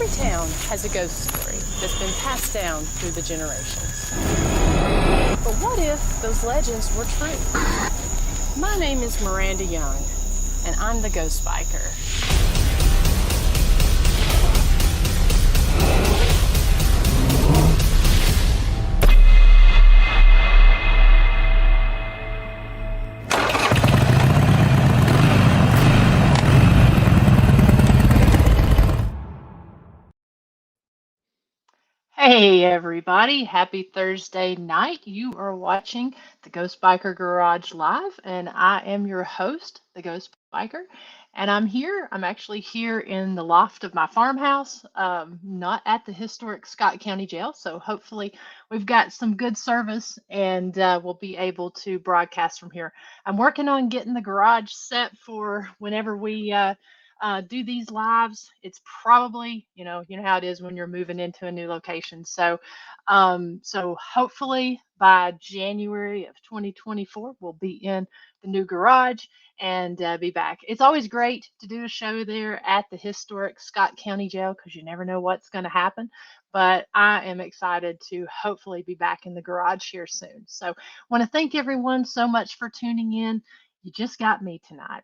Every town has a ghost story that's been passed down through the generations. But what if those legends were true? My name is Miranda Young, and I'm the Ghost Biker. Hey everybody, happy Thursday night. You are watching the Ghost Biker Garage Live, and I am your host, the Ghost Biker. And I'm actually here in the loft of my farmhouse, not at the historic Scott County Jail. So hopefully we've got some good service and we'll be able to broadcast from here. I'm working on getting the garage set for whenever we do these lives. It's probably, you know how it is when you're moving into a new location. So hopefully by January of 2024, we'll be in the new garage and be back. It's always great to do a show there at the historic Scott County Jail because you never know what's going to happen. But I am excited to hopefully be back in the garage here soon. So want to thank everyone so much for tuning in. You just got me tonight.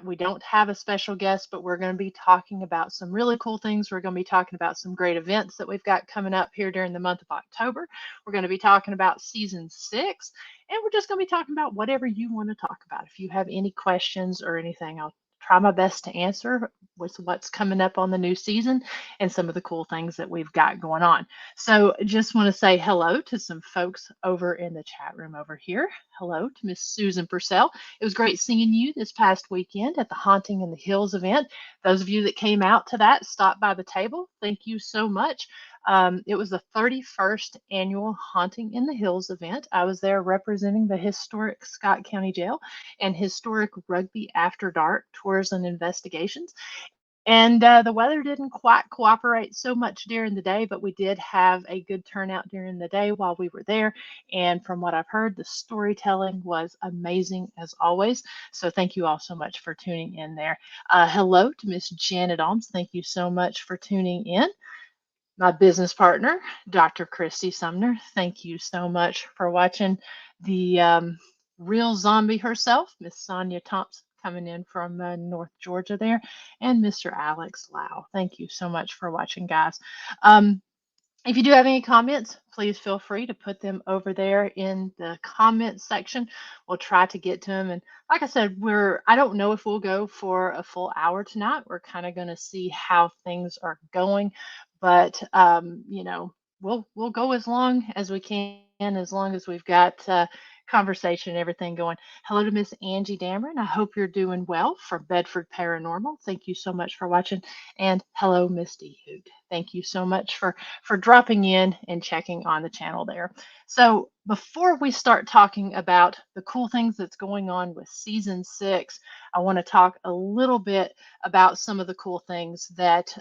We don't have a special guest, but we're going to be talking about some really cool things. We're going to be talking about some great events that we've got coming up here during the month of October. We're going to be talking about season 6, and we're just going to be talking about whatever you want to talk about. If you have any questions or anything, I'll try my best to answer with what's coming up on the new season and some of the cool things that we've got going on. So just want to say hello to some folks over in the chat room over here. Hello to Miss Susan Purcell. It was great seeing you this past weekend at the Haunting in the Hills event. Those of you that came out to that, stopped by the table, thank you so much. It was the 31st annual Haunting in the Hills event. I was there representing the historic Scott County Jail and historic Rugby After Dark Tours and Investigations. And the weather didn't quite cooperate so much during the day, but we did have a good turnout during the day while we were there. And from what I've heard, the storytelling was amazing as always. So thank you all so much for tuning in there. Hello to Miss Janet Alms. Thank you so much for tuning in. My business partner, Dr. Christy Sumner. Thank you so much for watching the real zombie herself, Miss Sonia Thompson, coming in from North Georgia there, and Mr. Alex Lau. Thank you so much for watching, guys. If you do have any comments, please feel free to put them over there in the comments section. We'll try to get to them. And like I said, I don't know if we'll go for a full hour tonight. We're kind of going to see how things are going. But, we'll go as long as we can, as long as we've got conversation and everything going. Hello to Miss Angie Dameron. I hope you're doing well from Bedford Paranormal. Thank you so much for watching. And hello, Misty Hoot. Thank you so much for dropping in and checking on the channel there. So before we start talking about the cool things that's going on with season 6, I want to talk a little bit about some of the cool things that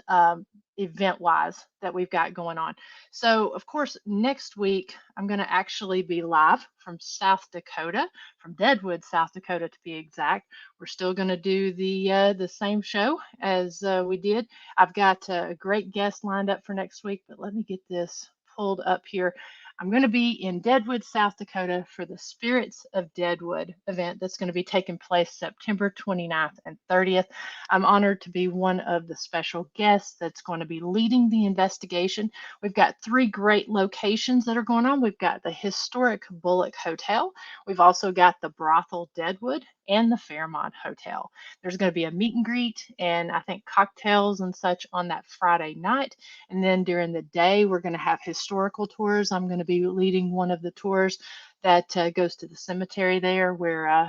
event-wise that we've got going on. So of course, next week, I'm going to actually be live from South Dakota, from Deadwood, South Dakota to be exact. We're still going to do the same show as we did. I've got a great guest lined up for next week, but let me get this pulled up here. I'm going to be in Deadwood, South Dakota for the Spirits of Deadwood event that's going to be taking place September 29th and 30th. I'm honored to be one of the special guests that's going to be leading the investigation. We've got 3 great locations that are going on. We've got the historic Bullock Hotel. We've also got the brothel Deadwood and the Fairmont Hotel. There's going to be a meet and greet and I think cocktails and such on that Friday night. And then during the day, we're going to have historical tours. I'm going to be leading one of the tours that goes to the cemetery there where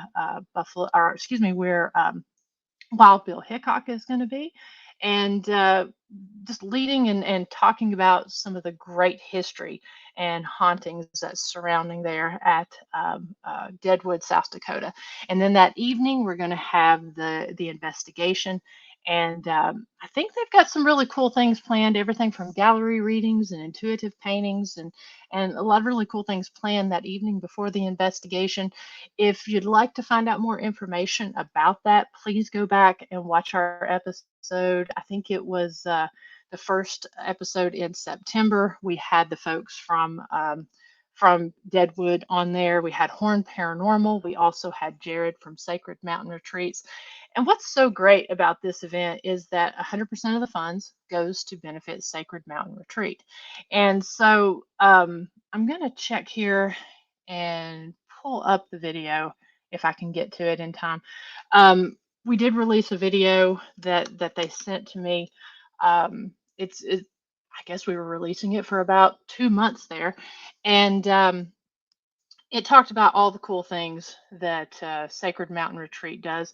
where Wild Bill Hickok is going to be. And just leading and talking about some of the great history and hauntings that's surrounding there at Deadwood, South Dakota. And then that evening, we're going to have the investigation. And I think they've got some really cool things planned, everything from gallery readings and intuitive paintings and a lot of really cool things planned that evening before the investigation. If you'd like to find out more information about that, please go back and watch our episode. I think it was the first episode in September. We had the folks from Deadwood on there. We had Horn Paranormal. We also had Jared from Sacred Mountain Retreats. And what's so great about this event is that 100% of the funds goes to benefit Sacred Mountain Retreat. And so I'm going to check here and pull up the video if I can get to it in time. We did release a video that they sent to me. I guess we were releasing it for about 2 months there, and it talked about all the cool things that Sacred Mountain Retreat does.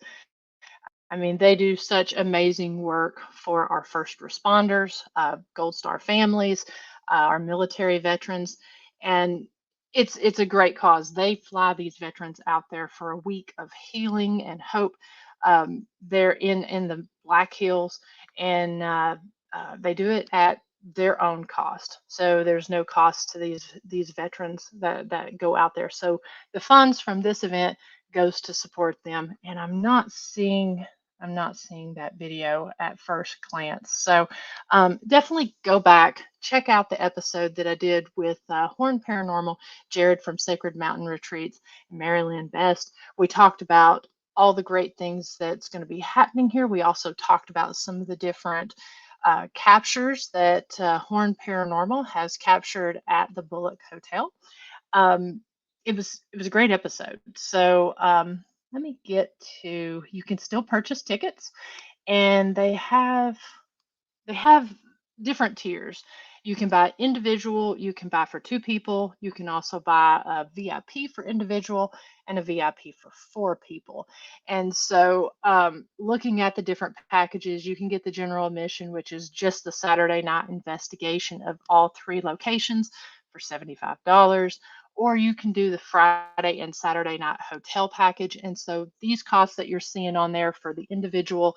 I mean, they do such amazing work for our first responders, Gold Star families, our military veterans, and it's a great cause. They fly these veterans out there for a week of healing and hope. They're in the Black Hills, and they do it at their own cost. So there's no cost to these veterans that go out there. So the funds from this event goes to support them, and I'm not seeing that video at first glance. So definitely go back, check out the episode that I did with Horn Paranormal, Jared from Sacred Mountain Retreats, and Marilyn Best. We talked about all the great things that's going to be happening here. We also talked about some of the different captures that Horn Paranormal has captured at the Bullock Hotel. Um, it was a great episode. So let me get to. You can still purchase tickets, and they have different tiers. You can buy individual, you can buy for two people, you can also buy a VIP for individual and a VIP for four people. And so, looking at the different packages, you can get the general admission, which is just the Saturday night investigation of all three locations for $75. Or you can do the Friday and Saturday night hotel package. And so these costs that you're seeing on there for the individual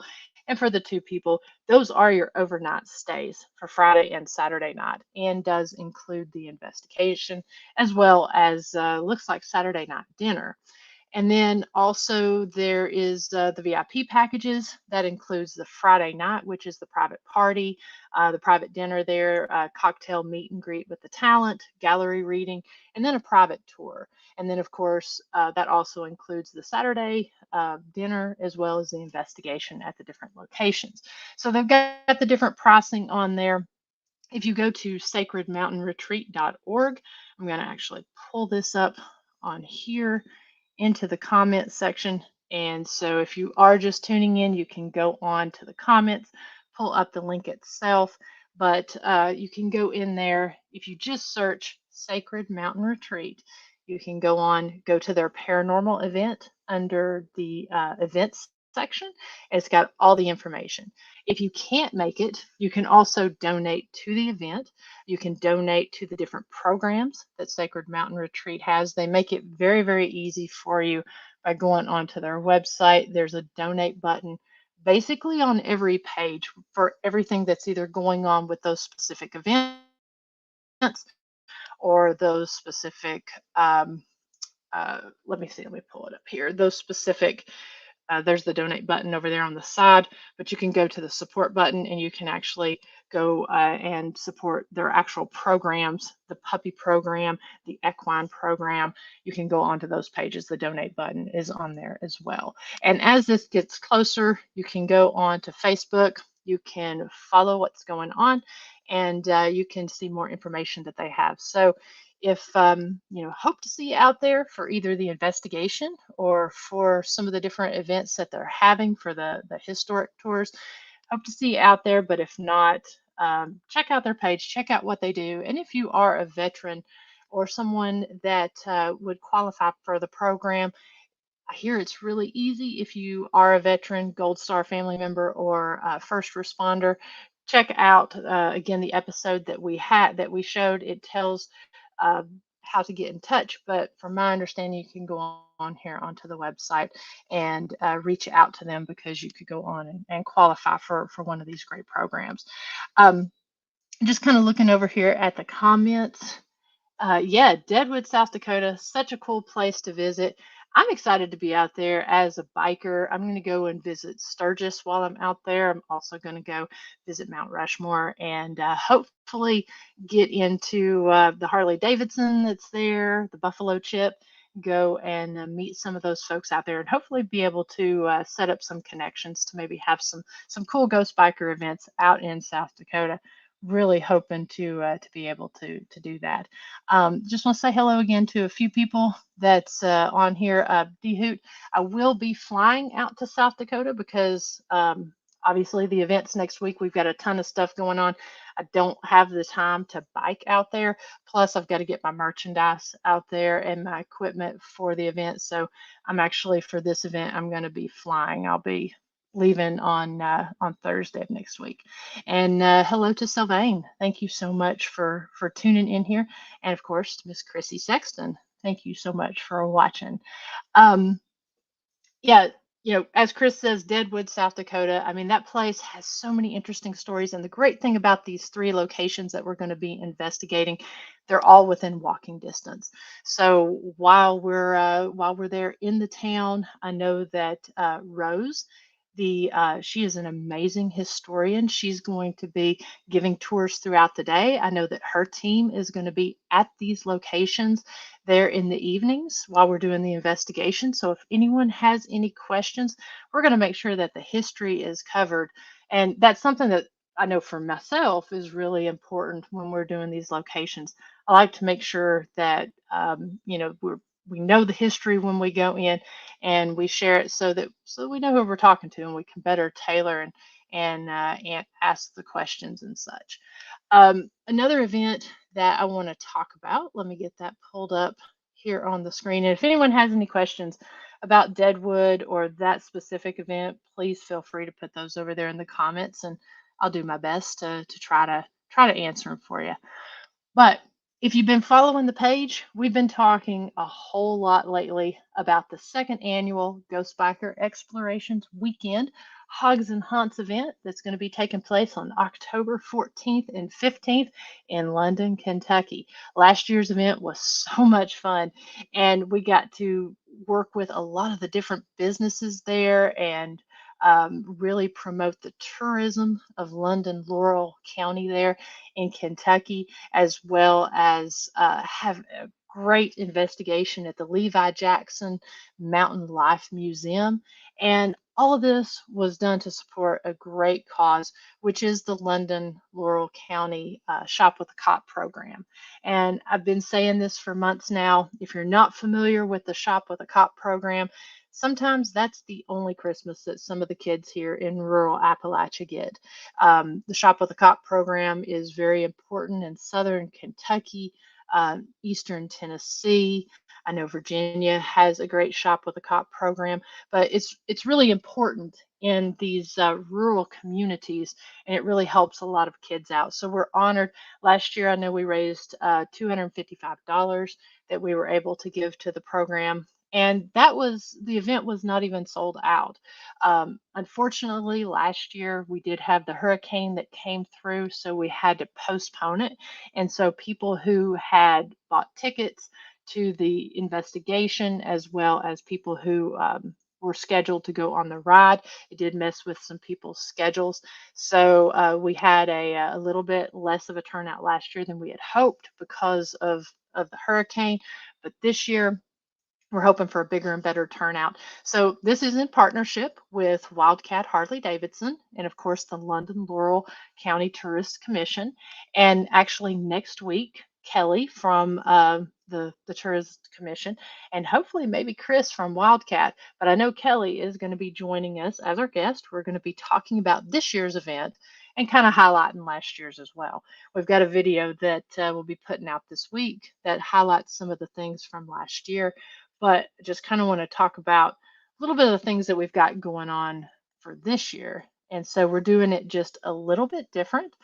and for the two people, those are your overnight stays for Friday and Saturday night, and does include the investigation as well as looks like Saturday night dinner. And then also there is the VIP packages that includes the Friday night, which is the private party, the private dinner there, cocktail meet and greet with the talent, gallery reading, and then a private tour. And then, of course, that also includes the Saturday dinner as well as the investigation at the different locations. So they've got the different pricing on there. If you go to sacredmountainretreat.org, I'm going to actually pull this up on here into the comments section. And so if you are just tuning in, you can go on to the comments, pull up the link itself. But you can go in there. If you just search Sacred Mountain Retreat, you can go to their paranormal event under the events section. It's got all the information. If you can't make it, you can also donate to the event. You can donate to the different programs that Sacred Mountain Retreat has. They make it very, very easy for you by going onto their website. There's a donate button basically on every page for everything that's either going on with those specific events or those specific let me see, let me pull it up here. Those specific there's the donate button over there on the side, but you can go to the support button and you can actually go and support their actual programs, the puppy program, the equine program. You can go onto those pages. The donate button is on there as well. And as this gets closer, you can go on to Facebook. You can follow what's going on, and you can see more information that they have. So if hope to see you out there for either the investigation or for some of the different events that they're having for the historic tours. Hope to see you out there, but if not, check out their page, check out what they do. And if you are a veteran or someone that would qualify for the program, I hear it's really easy if you are a veteran, Gold Star family member, or first responder. Check out again the episode that we showed. It tells how to get in touch, but from my understanding, you can go on here onto the website and reach out to them because you could go on and qualify for one of these great programs. Um, just kind of looking over here at the comments. Yeah, Deadwood, South Dakota, such a cool place to visit. I'm excited to be out there as a biker. I'm going to go and visit Sturgis while I'm out there. I'm also going to go visit Mount Rushmore and hopefully get into the Harley Davidson that's there, the Buffalo Chip, go and meet some of those folks out there and hopefully be able to set up some connections to maybe have some cool ghost biker events out in South Dakota. Really hoping to be able to do that. Just want to say hello again to a few people that's on here. Hoot, I will be flying out to South Dakota because obviously the events next week. We've got a ton of stuff going on. I don't have the time to bike out there. Plus, I've got to get my merchandise out there and my equipment for the event. So I'm actually for this event, I'm going to be flying. I'll be leaving on Thursday of next week. And hello to Sylvain. Thank you so much for tuning in here. And of course, Miss Chrissy Sexton. Thank you so much for watching. Um, yeah, as Chris says, Deadwood, South Dakota. I mean, that place has so many interesting stories. And the great thing about these three locations that we're going to be investigating, they're all within walking distance. So while we're there in the town, I know that Rose, she is an amazing historian. She's going to be giving tours throughout the day. I know that her team is going to be at these locations there in the evenings while we're doing the investigation. So if anyone has any questions, we're going to make sure that the history is covered. And that's something that I know for myself is really important when we're doing these locations. I like to make sure that we know the history when we go in and we share it so we know who we're talking to and we can better tailor and ask the questions and such. Another event that I want to talk about, let me get that pulled up here on the screen. And if anyone has any questions about Deadwood or that specific event, please feel free to put those over there in the comments, and I'll do my best to try to answer them for you. But if you've been following the page, we've been talking a whole lot lately about the second annual Ghost Biker Explorations Weekend Hogs and Haunts event that's going to be taking place on October 14th and 15th in London, Kentucky. Last year's event was so much fun, and we got to work with a lot of the different businesses there and really promote the tourism of London, Laurel County there in Kentucky, as well as have a great investigation at the Levi Jackson Mountain Life Museum. And all of this was done to support a great cause, which is the London Laurel County Shop with a Cop program. And I've been saying this for months now. If you're not familiar with the Shop with a Cop program, sometimes that's the only Christmas that some of the kids here in rural Appalachia get. The Shop with a Cop program is very important in southern Kentucky, eastern Tennessee. I know Virginia has a great Shop with a Cop program, but it's really important in these rural communities, and it really helps a lot of kids out. So we're honored. Last year, I know we raised $255 that we were able to give to the program, and the event was not even sold out. Unfortunately, last year we did have the hurricane that came through, so we had to postpone it. And so people who had bought tickets to the investigation, as well as people who were scheduled to go on the ride, it did mess with some people's schedules. So we had a little bit less of a turnout last year than we had hoped because of the hurricane. But this year, we're hoping for a bigger and better turnout. So this is in partnership with Wildcat Harley Davidson and of course the London Laurel County Tourist Commission. And actually next week, Kelly from the Tourist Commission and hopefully maybe Chris from Wildcat, but I know Kelly is going to be joining us as our guest. We're going to be talking about this year's event and kind of highlighting last year's as well. We've got a video that we'll be putting out this week that highlights some of the things from last year, but just kind of want to talk about a little bit of the things that we've got going on for this year. And so we're doing it just a little bit different.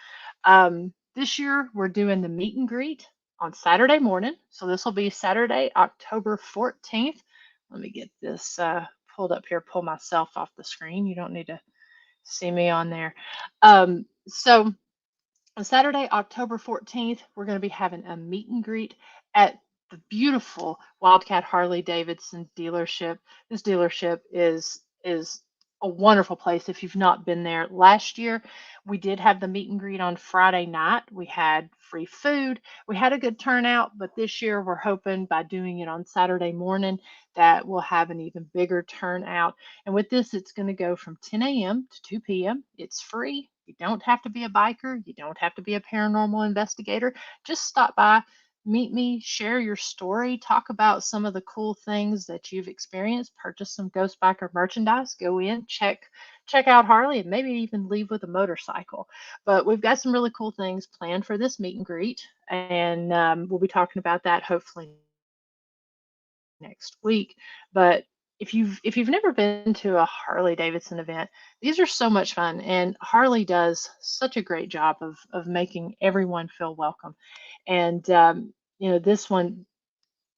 This year, we're doing the meet and greet on Saturday morning. So this will be Saturday, October 14th. Let me get this pulled up here, pull myself off the screen. You don't need to see me on there. So on Saturday, October 14th, we're going to be having a meet and greet at the beautiful Wildcat Harley Davidson dealership. This dealership is a wonderful place if you've not been there. Last year, we did have the meet and greet on Friday night. We had free food. We had a good turnout, but this year we're hoping by doing it on Saturday morning that we'll have an even bigger turnout. And with this, it's going to go from 10 a.m. to 2 p.m. It's free. You don't have to be a biker. You don't have to be a paranormal investigator. Just stop by, meet me, share your story, talk about some of the cool things that you've experienced, purchase some Ghost Biker merchandise, go in, check out Harley, and maybe even leave with a motorcycle. But we've got some really cool things planned for this meet and greet, and we'll be talking about that hopefully next week. But if you've never been to a Harley Davidson event, these are so much fun, and Harley does such a great job of making everyone feel welcome. And this one,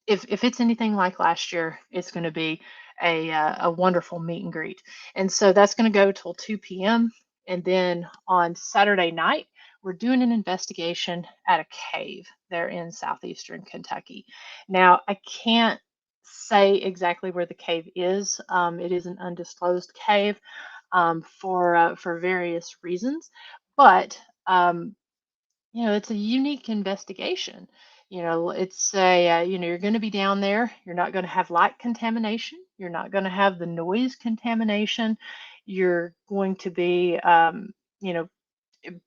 if it's anything like last year, it's going to be a wonderful meet and greet. And so that's going to go till 2 p.m. And then on Saturday night, we're doing an investigation at a cave there in southeastern Kentucky. Now, I can't say exactly where the cave is. It is an undisclosed cave for various reasons, but it's a unique investigation. It's you're going to be down there. You're not going to have light contamination. You're not going to have the noise contamination. You're going to be, you know,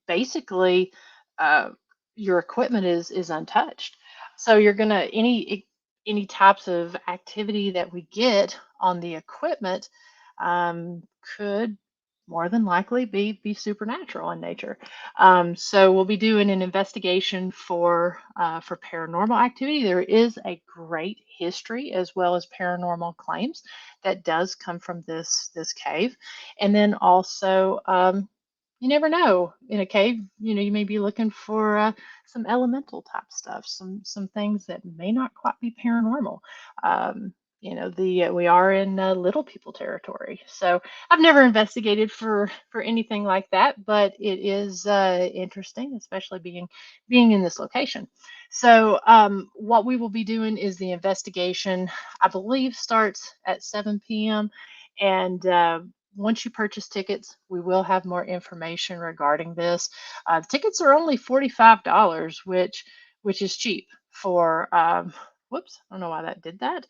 basically, uh, your equipment is untouched. So you're gonna any types of activity that we get on the equipment could more than likely be supernatural in nature. So we'll be doing an investigation for paranormal activity. There is a great history as well as paranormal claims that does come from this cave, and then also you never know in a cave. You may be looking for some elemental type stuff, some things that may not quite be paranormal. um, the we are in little people territory, so I've never investigated for anything like that, but it is interesting, especially being in this location. So what we will be doing is the investigation, I believe, starts at 7 p.m. And once you purchase tickets, we will have more information regarding this. Tickets are only $45, which is cheap for. Whoops, I don't know why that did that.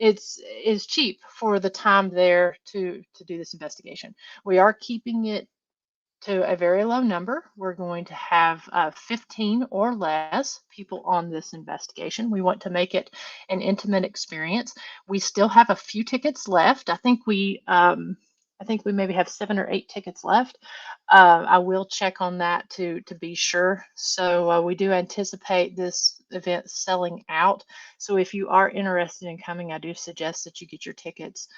It's is cheap for the time there to do this investigation. We are keeping it to a very low number. We're going to have 15 or less people on this investigation. We want to make it an intimate experience. We still have a few tickets left. I think we maybe have 7 or 8 tickets left. I will check on that to be sure. So we do anticipate this event selling out. So if you are interested in coming, I do suggest that you get your tickets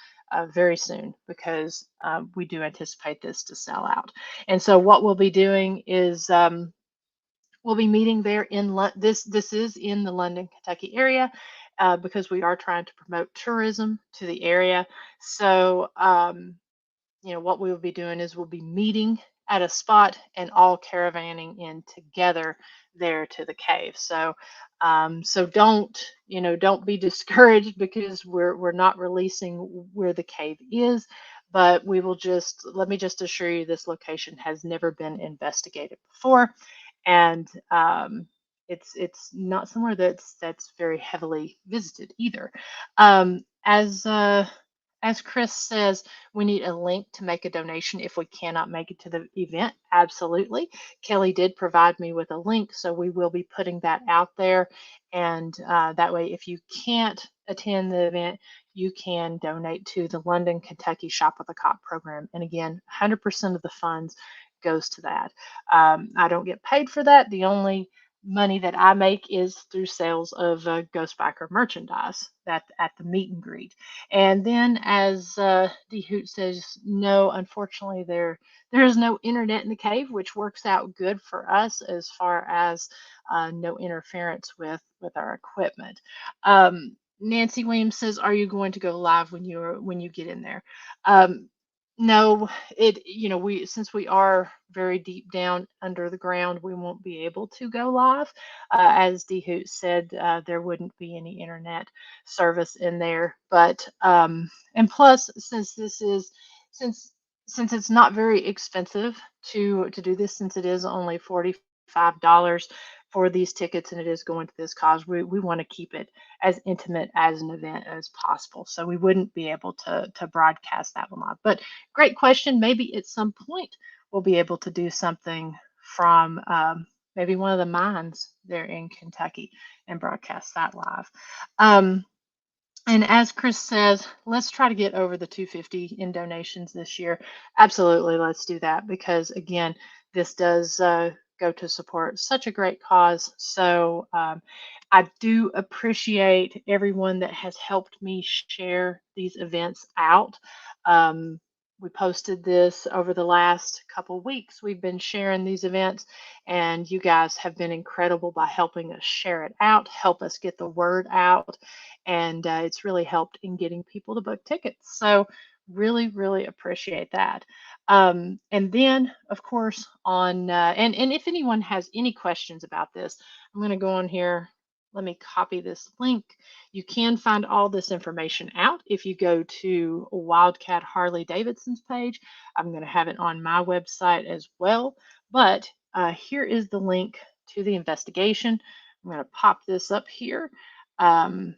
very soon, because we do anticipate this to sell out. And so what we'll be doing is we'll be meeting there in this is in the London, Kentucky area, because we are trying to promote tourism to the area. So what we will be doing is we'll be meeting at a spot and all caravanning in together there to the cave. So don't be discouraged because we're not releasing where the cave is, but let me just assure you, this location has never been investigated before, and it's not somewhere that's very heavily visited either. As Chris says, we need a link to make a donation if we cannot make it to the event. Absolutely. Kelly did provide me with a link, so we will be putting that out there. And that way, if you can't attend the event, you can donate to the London, Kentucky Shop with a Cop program. And again, 100% of the funds goes to that. I don't get paid for that. money that I make is through sales of Ghost Biker merchandise at the meet and greet. And then, as D Hoot says, no, unfortunately, there is no internet in the cave, which works out good for us as far as no interference with our equipment. Nancy Williams says, "Are you going to go live when you get in there?" Um, no, we since we are very deep down under the ground, we won't be able to go live. As D Hoot said, there wouldn't be any internet service in there. But and plus, since since it's not very expensive to do this, since it is only $45 for these tickets and it is going to this cause, we want to keep it as intimate as an event as possible. So we wouldn't be able to broadcast that one live. But great question. Maybe at some point we'll be able to do something from maybe one of the mines there in Kentucky and broadcast that live. Um, and as Chris says, let's try to get over the 250 in donations this year. Absolutely, let's do that because again, this does go to support such a great cause. So I do appreciate everyone that has helped me share these events out. Um, we posted this over the last couple weeks. We've been sharing these events, and you guys have been incredible by helping us share it out, help us get the word out, and it's really helped in getting people to book tickets. So really, really appreciate that. And then, of course, on and if anyone has any questions about this, I'm going to go on here. Let me copy this link. You can find all this information out if you go to Wildcat Harley Davidson's page. I'm going to have it on my website as well. But here is the link to the investigation. I'm going to pop this up here. Um,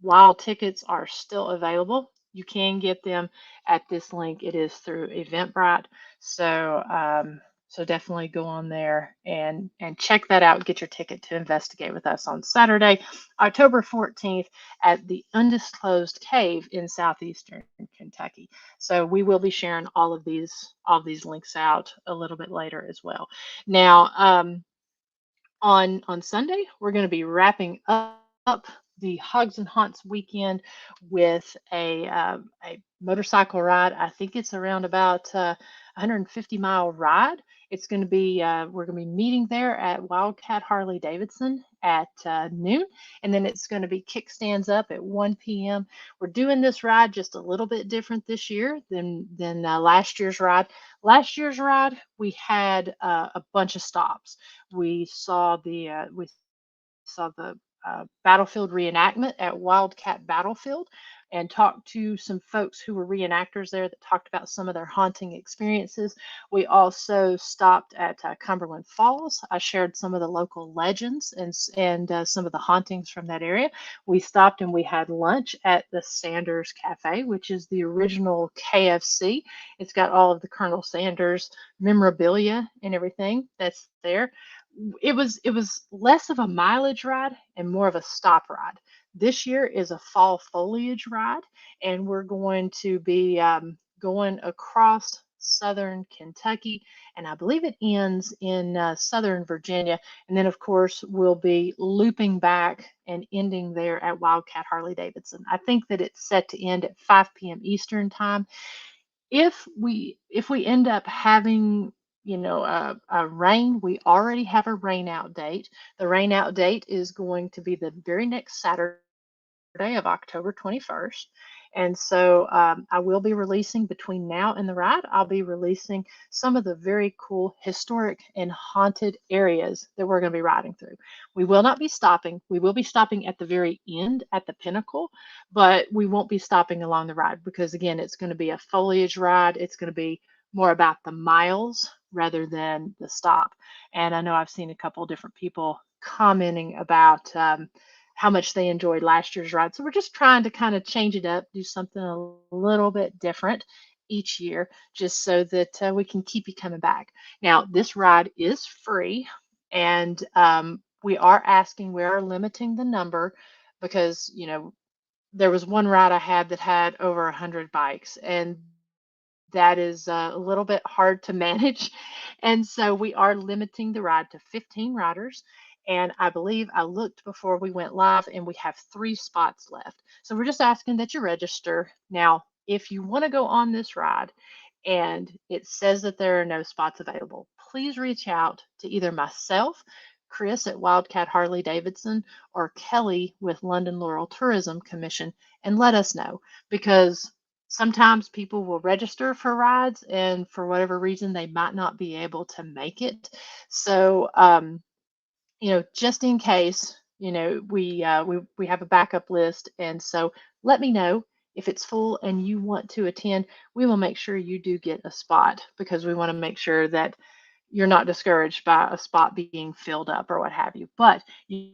while tickets are still available, you can get them at this link. It is through Eventbrite. So definitely go on there and check that out. Get your ticket to investigate with us on Saturday, October 14th at the Undisclosed Cave in southeastern Kentucky. So we will be sharing all of these links out a little bit later as well. Now, on Sunday, we're going to be wrapping up the Hogs and Haunts weekend with a motorcycle ride. I think it's around about 150-mile ride. It's going to be we're going to be meeting there at Wildcat Harley Davidson at noon, and then it's going to be kickstands up at 1 p.m. We're doing this ride just a little bit different this year than last year's ride. Last year's ride, we had a bunch of stops. We saw the battlefield reenactment at Wildcat Battlefield and talked to some folks who were reenactors there that talked about some of their haunting experiences. We also stopped at Cumberland Falls. I shared some of the local legends and some of the hauntings from that area. We stopped and we had lunch at the Sanders Cafe, which is the original KFC. It's got all of the Colonel Sanders memorabilia and everything that's there. It was less of a mileage ride and more of a stop ride. This year is a fall foliage ride, and we're going to be going across southern Kentucky, and I believe it ends in southern Virginia. And then, of course, we'll be looping back and ending there at Wildcat Harley Davidson. I think that it's set to end at 5 p.m. Eastern time. If we end up having a rain, we already have a rain out date. The rain out date is going to be the very next Saturday of October 21st. And so I will be releasing between now and the ride, I'll be releasing some of the very cool historic and haunted areas that we're going to be riding through. We will not be stopping. We will be stopping at the very end at the pinnacle, but we won't be stopping along the ride because, again, it's going to be a foliage ride. It's going to be more about the miles rather than the stop. And I know I've seen a couple of different people commenting about how much they enjoyed last year's ride. So we're just trying to kind of change it up, do something a little bit different each year, just so that we can keep you coming back. Now, this ride is free, and we are limiting the number because, there was one ride I had that had over 100 bikes, and that is a little bit hard to manage. And so we are limiting the ride to 15 riders. And I believe I looked before we went live and we have 3 spots left. So we're just asking that you register. Now, if you want to go on this ride and it says that there are no spots available, please reach out to either myself, Chris at Wildcat Harley Davidson, or Kelly with London Laurel Tourism Commission and let us know, because sometimes people will register for rides and for whatever reason they might not be able to make it. So, just in case, we have a backup list, and so let me know if it's full and you want to attend. We will make sure you do get a spot because we want to make sure that you're not discouraged by a spot being filled up or what have you. But you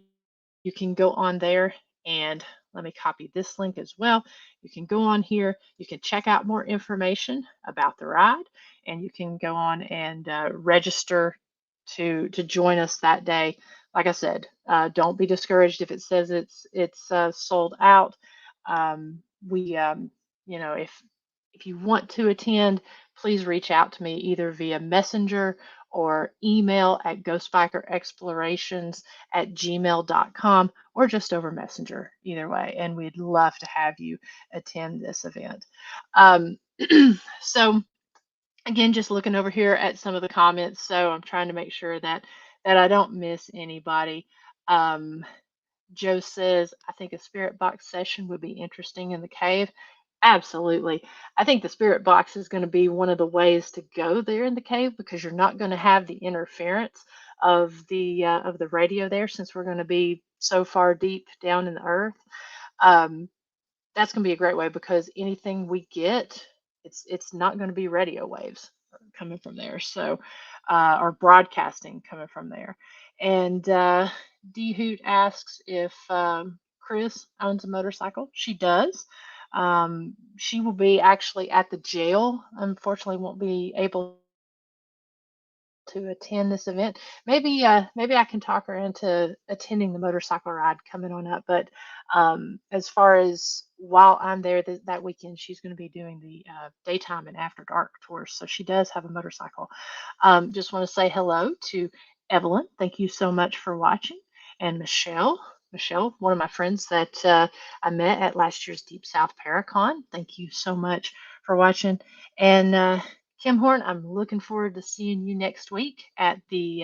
can go on there, and let me copy this link as well. You can go on here, you can check out more information about the ride, and you can go on and register to join us that day. Like I said, don't be discouraged if it says it's sold out. We if you want to attend, please reach out to me either via messenger or email at ghostbikerexplorations@gmail.com, or just over messenger, either way, and we'd love to have you attend this event. um, so again, just looking over here at some of the comments, so I'm trying to make sure that I don't miss anybody. um, Joe says, I think a spirit box session would be interesting in the cave. Absolutely. I think the spirit box is going to be one of the ways to go there in the cave, because you're not going to have the interference of the radio there, since we're going to be so far deep down in the earth. Um, that's going to be a great way, because anything we get, it's not going to be radio waves coming from there, so or broadcasting coming from there. And D Hoot asks if Chris owns a motorcycle. She does. She will be actually at the jail. Unfortunately, won't be able to attend this event. Maybe I can talk her into attending the motorcycle ride coming on up. But as far as while I'm there that weekend, she's going to be doing the daytime and after dark tours. So she does have a motorcycle. Just want to say hello to Evelyn. Thank you so much for watching. And Michelle. Michelle, one of my friends that I met at last year's Deep South Paracon. Thank you so much for watching. And Kim Horn, I'm looking forward to seeing you next week at the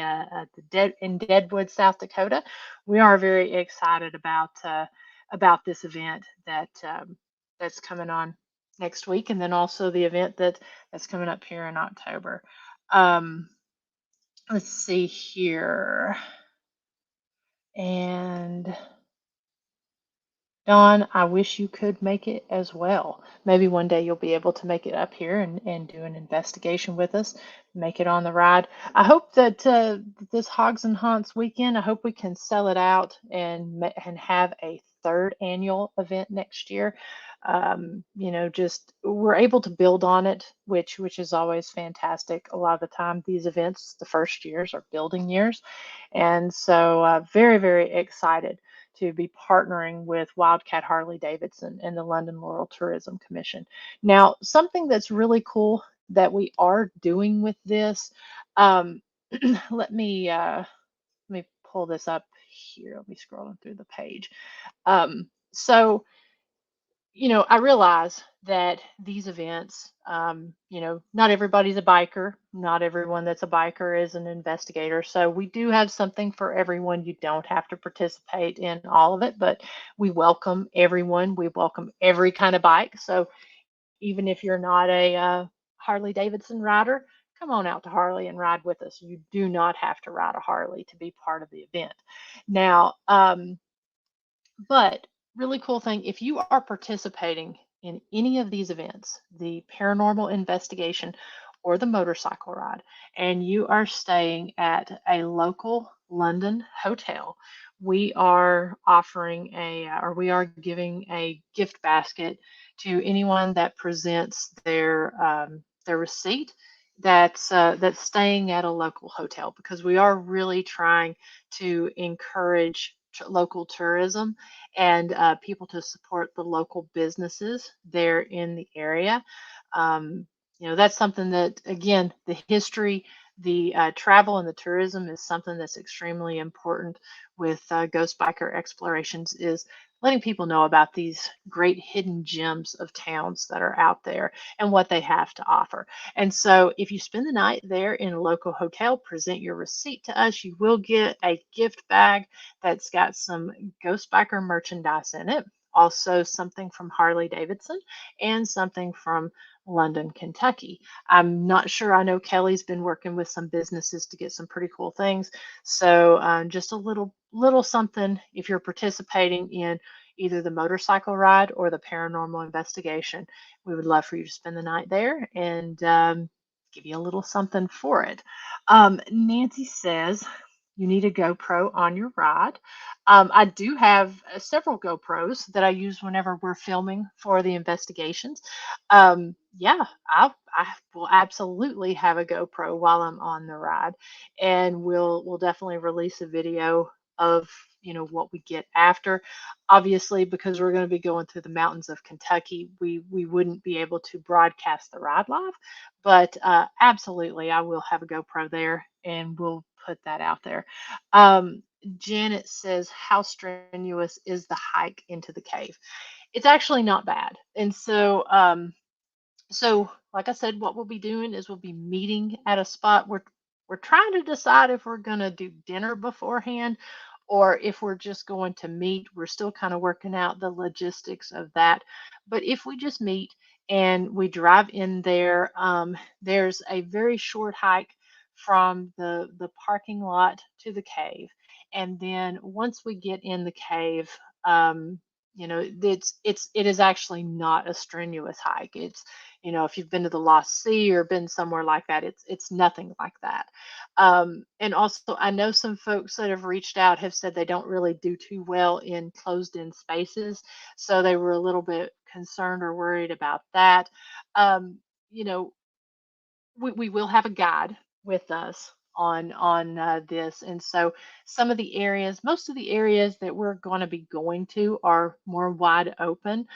in Deadwood, South Dakota. We are very excited about this event that's coming on next week, and then also the event that's coming up here in October. Um, let's see here, and Dawn, I wish you could make it as well. Maybe one day you'll be able to make it up here and do an investigation with us, make it on the ride. I hope that this Hogs and Haunts weekend, I hope we can sell it out and have a third annual event next year. Just we're able to build on it, which is always fantastic. A lot of the time, these events, the first years are building years, and so very, very excited to be partnering with Wildcat Harley Davidson and the London Laurel Tourism Commission. Now, something that's really cool that we are doing with this, um, let me pull this up here. Let me scrolling through the page. So I realize that these events, not everybody's a biker. Not everyone that's a biker is an investigator. So we do have something for everyone. You don't have to participate in all of it, but we welcome everyone. We welcome every kind of bike. So even if you're not a Harley Davidson rider, come on out to Harley and ride with us. You do not have to ride a Harley to be part of the event. Now, but really cool thing, if you are participating in any of these events, the paranormal investigation or the motorcycle ride, and you are staying at a local London hotel, we are offering or we are giving a gift basket to anyone that presents their receipt that's staying at a local hotel, because we are really trying to encourage local tourism and people to support the local businesses there in the area. That's something that, again, the history. The travel and the tourism is something that's extremely important with Ghost Biker Explorations, is letting people know about these great hidden gems of towns that are out there and what they have to offer. And so if you spend the night there in a local hotel, present your receipt to us, you will get a gift bag that's got some Ghost Biker merchandise in it, also something from Harley Davidson and something from London, Kentucky. I'm not sure. I know Kelly's been working with some businesses to get some pretty cool things. So just a little something if you're participating in either the motorcycle ride or the paranormal investigation. We would love for you to spend the night there and give you a little something for it. Nancy says you need a GoPro on your ride. I do have several GoPros that I use whenever we're filming for the investigations. Yeah, I will absolutely have a GoPro while I'm on the ride, and we'll definitely release a video of what we get after. Obviously, because we're going to be going through the mountains of Kentucky, we wouldn't be able to broadcast the ride live, but absolutely, I will have a GoPro there, and we'll put that out there. Janet says, "How strenuous is the hike into the cave?" It's actually not bad, and so, like I said, what we'll be doing is we'll be meeting at a spot. We're trying to decide if we're going to do dinner beforehand or if we're just going to meet. We're still kind of working out the logistics of that. But if we just meet and we drive in there, there's a very short hike from the parking lot to the cave. And then once we get in the cave, it is actually not a strenuous hike. It's if you've been to the Lost Sea or been somewhere like that, it's nothing like that. And also, I know some folks that have reached out have said they don't really do too well in closed-in spaces, so they were a little bit concerned or worried about that. Um, you know, we will have a guide with us on this, and so some of the areas, most of the areas that we're going to be going to are more wide open.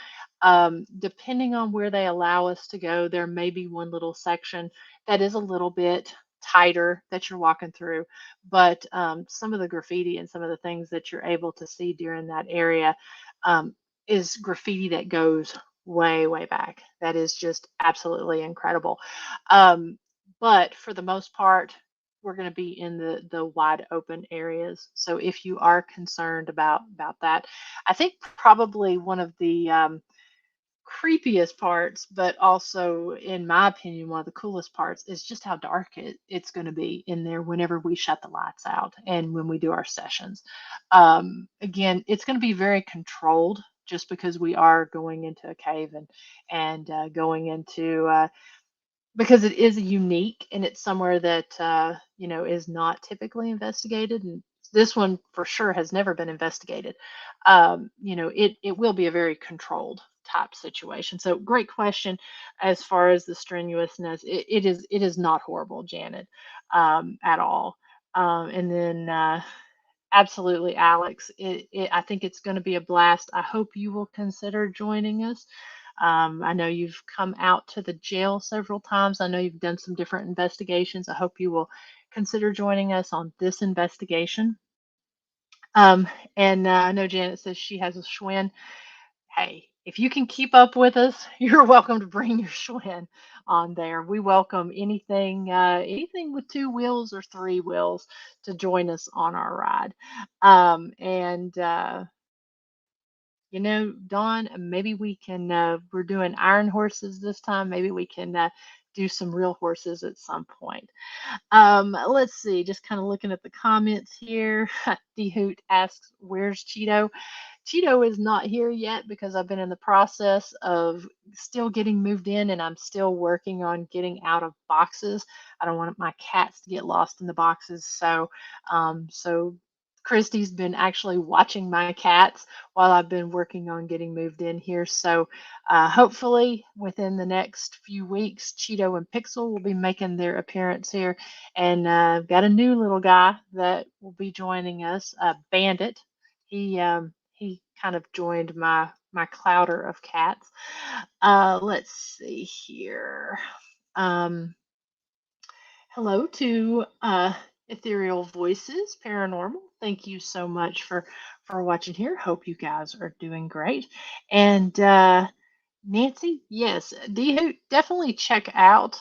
Depending on where they allow us to go, there may be one little section that is a little bit tighter that you're walking through, but some of the graffiti and some of the things that you're able to see during that area um, is graffiti that goes way back. That is just absolutely incredible. um, but for the most part, we're going to be in the wide open areas. So if you are concerned about that, I think probably one of the creepiest parts, but also, in my opinion, one of the coolest parts is just how dark it's going to be in there whenever we shut the lights out and when we do our sessions. Again, it's going to be very controlled just because we are going into a cave and going into because it is unique and it's somewhere that is not typically investigated, and this one for sure has never been investigated. It will be a very controlled type situation. So great question. As far as the strenuousness, it is not horrible, Janet, at all. And then absolutely, Alex, I think it's going to be a blast. I hope you will consider joining us. I know you've come out to the jail several times. I know you've done some different investigations. I hope you will consider joining us on this investigation. Um, and I know Janet says she has a Schwinn. Hey, if you can keep up with us, you're welcome to bring your Schwinn on there. We welcome anything with two wheels or three wheels to join us on our ride. And Dawn, maybe we can, we're doing iron horses this time. Maybe we can do some real horses at some point. Let's see, just kind of looking at the comments here. D Hoot asks, "Where's Cheeto?" Cheeto is not here yet because I've been in the process of still getting moved in and I'm still working on getting out of boxes. I don't want my cats to get lost in the boxes. So Christy's been actually watching my cats while I've been working on getting moved in here. So hopefully within the next few weeks, Cheeto and Pixel will be making their appearance here. And I've got a new little guy that will be joining us, Bandit. He kind of joined my clouder of cats. Let's see here. Um, Hello to Ethereal Voices Paranormal. Thank you so much for watching here. Hope you guys are doing great. And Nancy, yes, definitely check out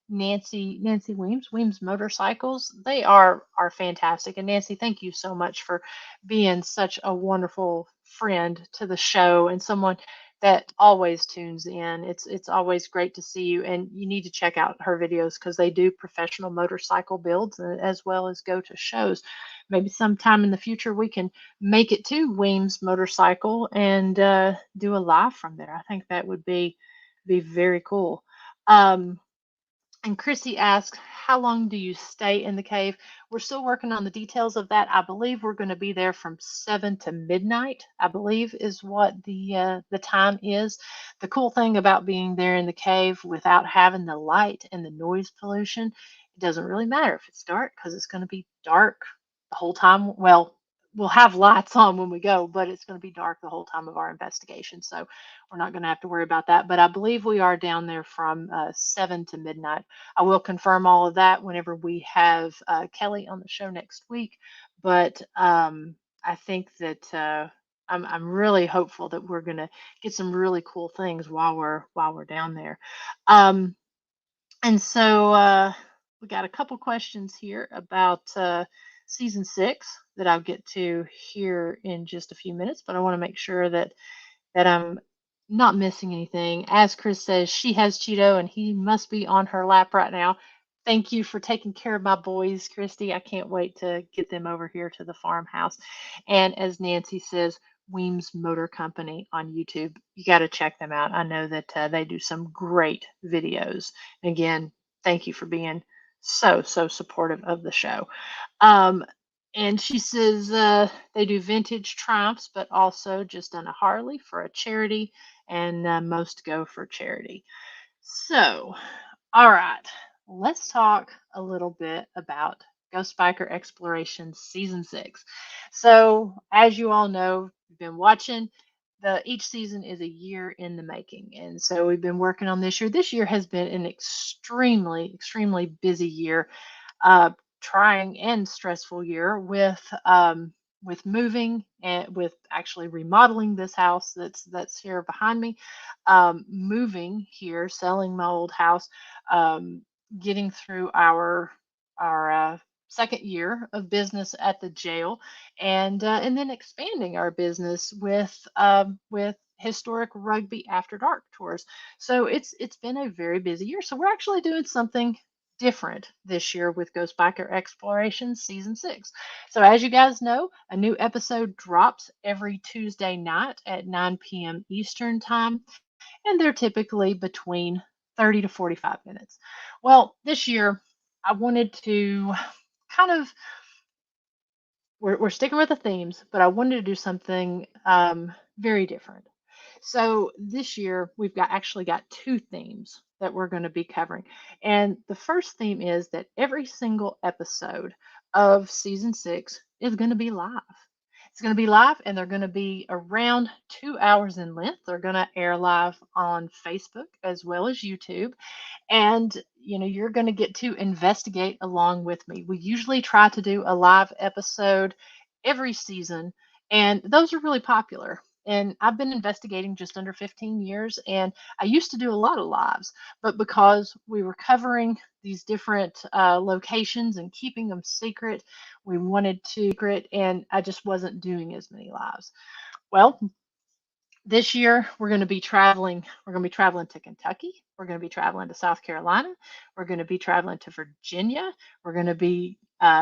Nancy Weems Motorcycles. They are fantastic. And Nancy, thank you so much for being such a wonderful friend to the show and someone that always tunes in. It's always great to see you, and you need to check out her videos because they do professional motorcycle builds as well as go to shows. Maybe sometime in the future we can make it to Weems Motorcycle and do a live from there. I think that would be very cool. Um, and Chrissy asks, how long do you stay in the cave? We're still working on the details of that. I believe we're going to be there from 7 to midnight, I believe is what the time is. The cool thing about being there in the cave without having the light and the noise pollution, it doesn't really matter if it's dark because it's going to be dark the whole time. Well, we'll have lights on when we go, but it's going to be dark the whole time of our investigation. So we're not going to have to worry about that. But I believe we are down there from 7 to midnight. I will confirm all of that whenever we have Kelly on the show next week. But I think that I'm really hopeful that we're going to get some really cool things while we're down there. Um, and so we got a couple questions here about season 6 that I'll get to here in just a few minutes. But I want to make sure that I'm not missing anything. As Chris says, she has Cheeto and he must be on her lap right now. Thank you for taking care of my boys, Christy. I can't wait to get them over here to the farmhouse. And as Nancy says, Weems Motor Company on YouTube. You got to check them out. I know that they do some great videos. Again, thank you for being so supportive of the show. Um, and she says they do vintage Triumphs, but also just on a Harley for a charity, and most go for charity. So, all right, let's talk a little bit about Ghost Biker Exploration Season 6. So, as you all know, you've been watching, each season is a year in the making. And so we've been working on this year. This year has been an extremely busy year, uh, trying and stressful year with moving and with actually remodeling this house that's here behind me, moving here, selling my old house, um, getting through our second year of business at the jail, and then expanding our business with historic rugby after dark tours. So it's been a very busy year. So we're actually doing something different this year with Ghost Biker Exploration Season 6. So, as you guys know, a new episode drops every Tuesday night at 9 p.m. Eastern Time, and they're typically between 30 to 45 minutes. Well, this year, I wanted to kind of we're sticking with the themes, but I wanted to do something very different. So this year we've got two themes that we're going to be covering. And the first theme is that every single episode of season 6 is going to be live. It's going to be live and they're going to be around 2 hours in length. They're going to air live on Facebook as well as YouTube, and you're going to get to investigate along with me. We usually try to do a live episode every season, and those are really popular. And I've been investigating just under 15 years, and I used to do a lot of lives, but because we were covering these different locations and keeping them secret, we wanted to secret, and I just wasn't doing as many lives. Well, this year we're going to be traveling. We're going to be traveling to Kentucky. We're going to be traveling to South Carolina. We're going to be traveling to Virginia. We're going to be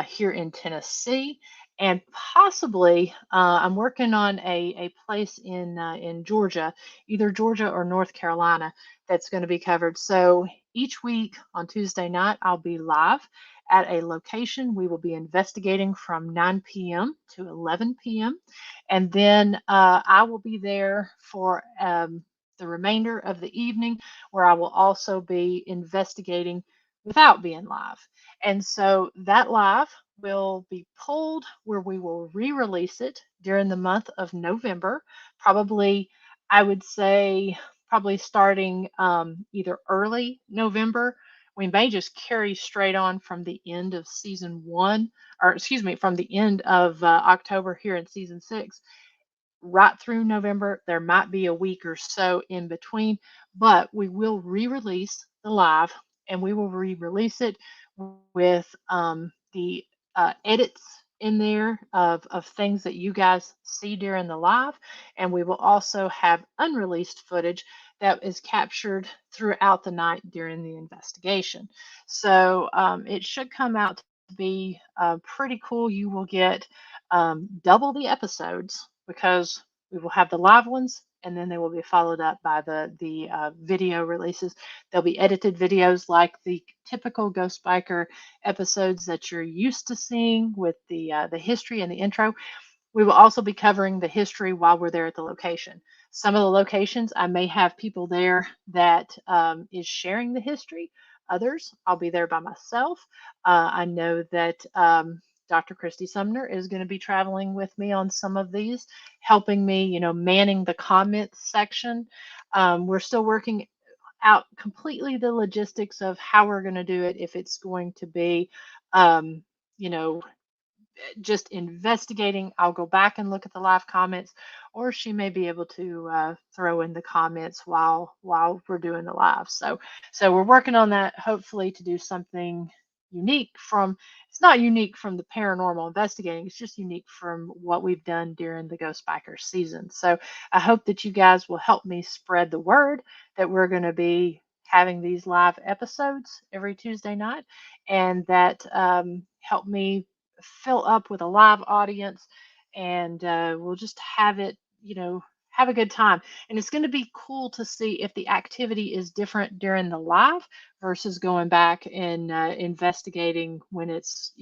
here in Tennessee, and possibly I'm working on a place in Georgia, either Georgia or North Carolina, that's going to be covered. So each week on Tuesday night, I'll be live at a location. We will be investigating from 9 p.m. to 11 p.m. And then I will be there for the remainder of the evening, where I will also be investigating without being live. And so that live will be pulled where we will re release it during the month of November, probably, I would say, probably starting either early November we may just carry straight on from the end of season one, or excuse me, from the end of October here in season six right through November. There might be a week or so in between, but we will re release the live, and we will re release it with the edits in there of things that you guys see during the live. And we will also have unreleased footage that is captured throughout the night during the investigation. So it should come out to be pretty cool. You will get double the episodes because we will have the live ones, and then they will be followed up by the video releases. There'll be edited videos like the typical Ghost Biker episodes that you're used to seeing with the history and the intro. We will also be covering the history while we're there at the location. Some of the locations, I may have people there that is sharing the history. Others, I'll be there by myself. I know that Dr. Christy Sumner is going to be traveling with me on some of these, helping me, manning the comments section. We're still working out completely the logistics of how we're going to do it, if it's going to be, um, you know, just investigating. I'll go back and look at the live comments, or she may be able to throw in the comments while we're doing the live. So we're working on that, hopefully to do something unique from. It's not unique from the paranormal investigating. It's just unique from what we've done during the Ghost Biker season. So I hope that you guys will help me spread the word that we're going to be having these live episodes every Tuesday night, and that help me fill up with a live audience, and we'll just have it, have a good time. And it's going to be cool to see if the activity is different during the live versus going back and investigating when it's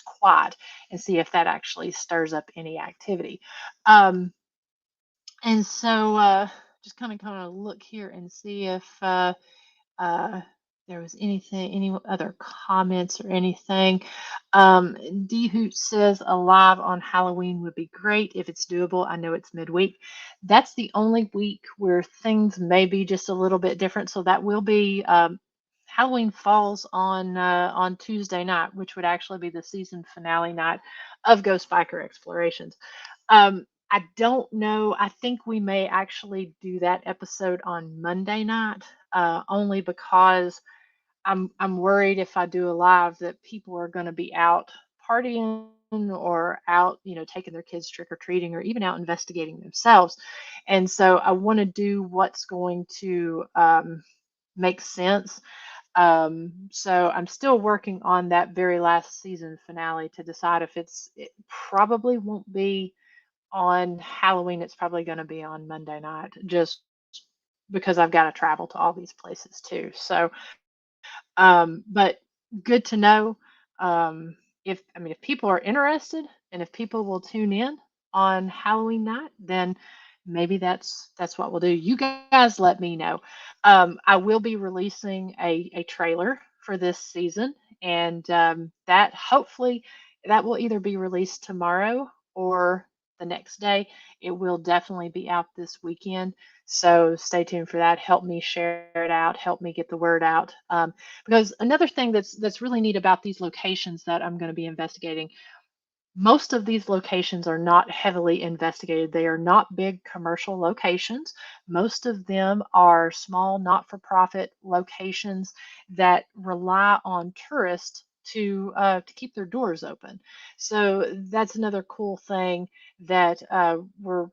quiet, and see if that actually stirs up any activity. Um, and so just kind of look here and see if uh, there was any other comments or anything. D Hoot says a live on Halloween would be great if it's doable. I know it's midweek. That's the only week where things may be just a little bit different. So that will be Halloween falls on Tuesday night, which would actually be the season finale night of Ghost Biker Explorations. I don't know. I think we may actually do that episode on Monday night, only because I'm worried if I do a live that people are going to be out partying or out, taking their kids trick or treating, or even out investigating themselves. And so I want to do what's going to make sense. So I'm still working on that very last season finale to decide if it probably won't be on Halloween. It's probably going to be on Monday night, just because I've got to travel to all these places too. So, but good to know. If people are interested, and if people will tune in on Halloween night, then maybe that's what we'll do. You guys let me know. I will be releasing a trailer for this season, and that hopefully that will either be released tomorrow or the next day. It will definitely be out this weekend. So stay tuned for that. Help me share it out. Help me get the word out. Because another thing that's really neat about these locations that I'm going to be investigating, most of these locations are not heavily investigated. They are not big commercial locations. Most of them are small, not for profit locations that rely on tourists to keep their doors open. So that's another cool thing that we're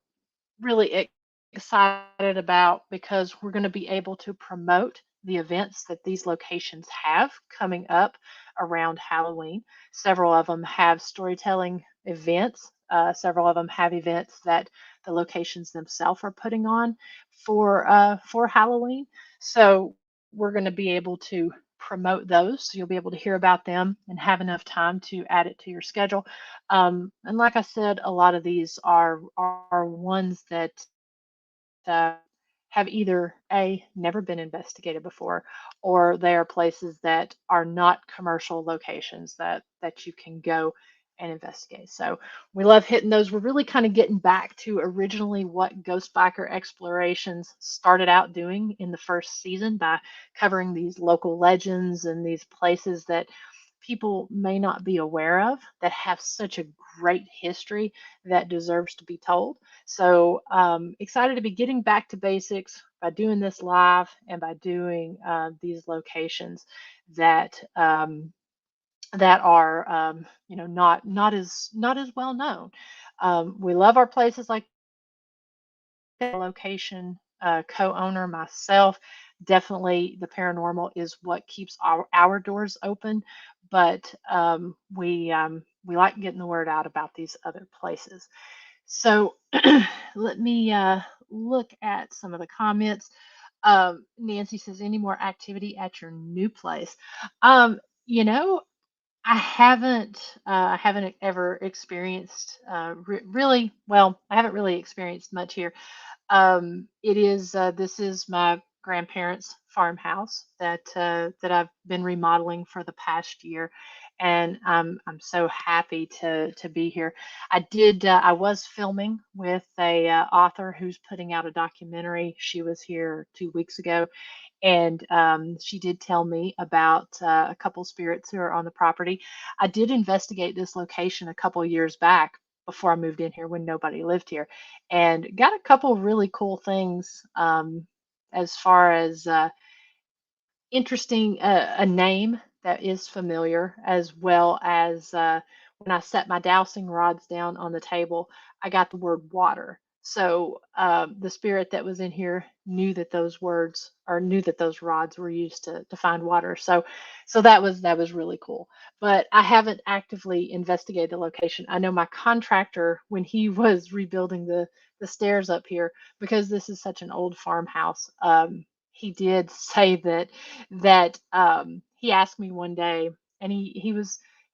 really excited about, because we're going to be able to promote the events that these locations have coming up around Halloween. Several of them have storytelling events. Several of them have events that the locations themselves are putting on for Halloween. So we're going to be able to promote those. So you'll be able to hear about them and have enough time to add it to your schedule. And like I said, a lot of these are ones that uh, have either never been investigated before, or they are places that are not commercial locations that you can go and investigate. So we love hitting those. We're really kind of getting back to originally what Ghost Biker Explorations started out doing in the first season by covering these local legends and these places that people may not be aware of that have such a great history that deserves to be told. So excited to be getting back to basics by doing this live and by doing these locations that that are not as well known. We love our places like location co-owner myself. Definitely the paranormal is what keeps our doors open, but we like getting the word out about these other places. So let me look at some of the comments. Nancy says, any more activity at your new place? You know, I haven't ever experienced really well. I haven't really experienced much here. This is my grandparents' farmhouse that I've been remodeling for the past year, and I'm so happy to be here. I was filming with a author who's putting out a documentary. She was here 2 weeks ago, and she did tell me about a couple spirits who are on the property. I did investigate this location a couple years back before I moved in here when nobody lived here, and got a couple really cool things as far as interesting a name that is familiar, as well as when I set my dowsing rods down on the table, I got the word water. So the spirit that was in here knew that those words or knew that those rods were used to find water. So that was really cool. But I haven't actively investigated the location. I know my contractor, when he was rebuilding the stairs up here, because this is such an old farmhouse, he did say that he asked me one day, and he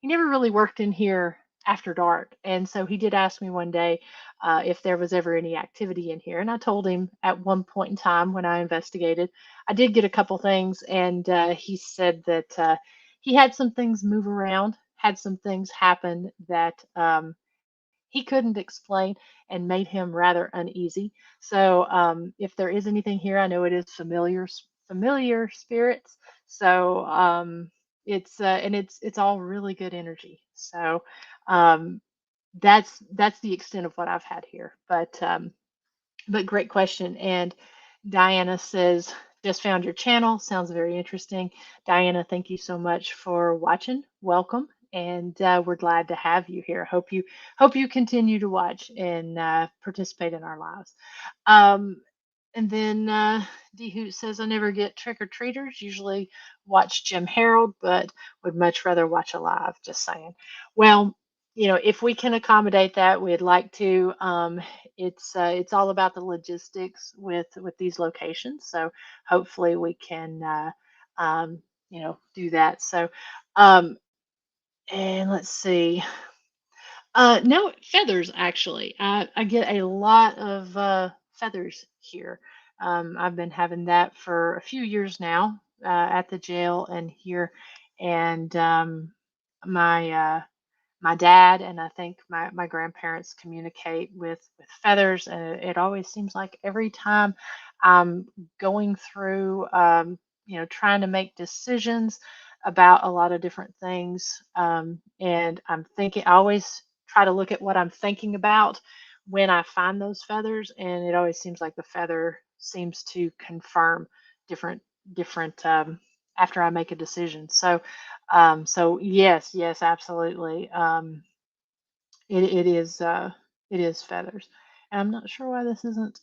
never really worked in here after dark, and so he did ask me one day if there was ever any activity in here, and I told him at one point in time when I investigated, I did get a couple things, and he said that he had some things move around, had some things happen that he couldn't explain and made him rather uneasy. So if there is anything here, I know it is familiar spirits. So it's all really good energy. So um, that's the extent of what I've had here. But great question. And Diana says, just found your channel. Sounds very interesting. Diana, thank you so much for watching. Welcome. And we're glad to have you here. Hope you continue to watch and participate in our lives. Um, and then D Hoot says, I never get trick or treaters, usually watch Jim Harold, but would much rather watch a live. Just saying. Well, if we can accommodate that, we'd like to. It's all about the logistics with these locations. So hopefully we can do that. So um, and let's see. No, feathers actually. I get a lot of feathers here. I've been having that for a few years now at the jail and here, and my my dad and I think my grandparents communicate with feathers, and it always seems like every time I'm going through, trying to make decisions about a lot of different things, and I always try to look at what I'm thinking about when I find those feathers, and it always seems like the feather seems to confirm different after I make a decision. So yes, absolutely. It is feathers. And I'm not sure why this isn't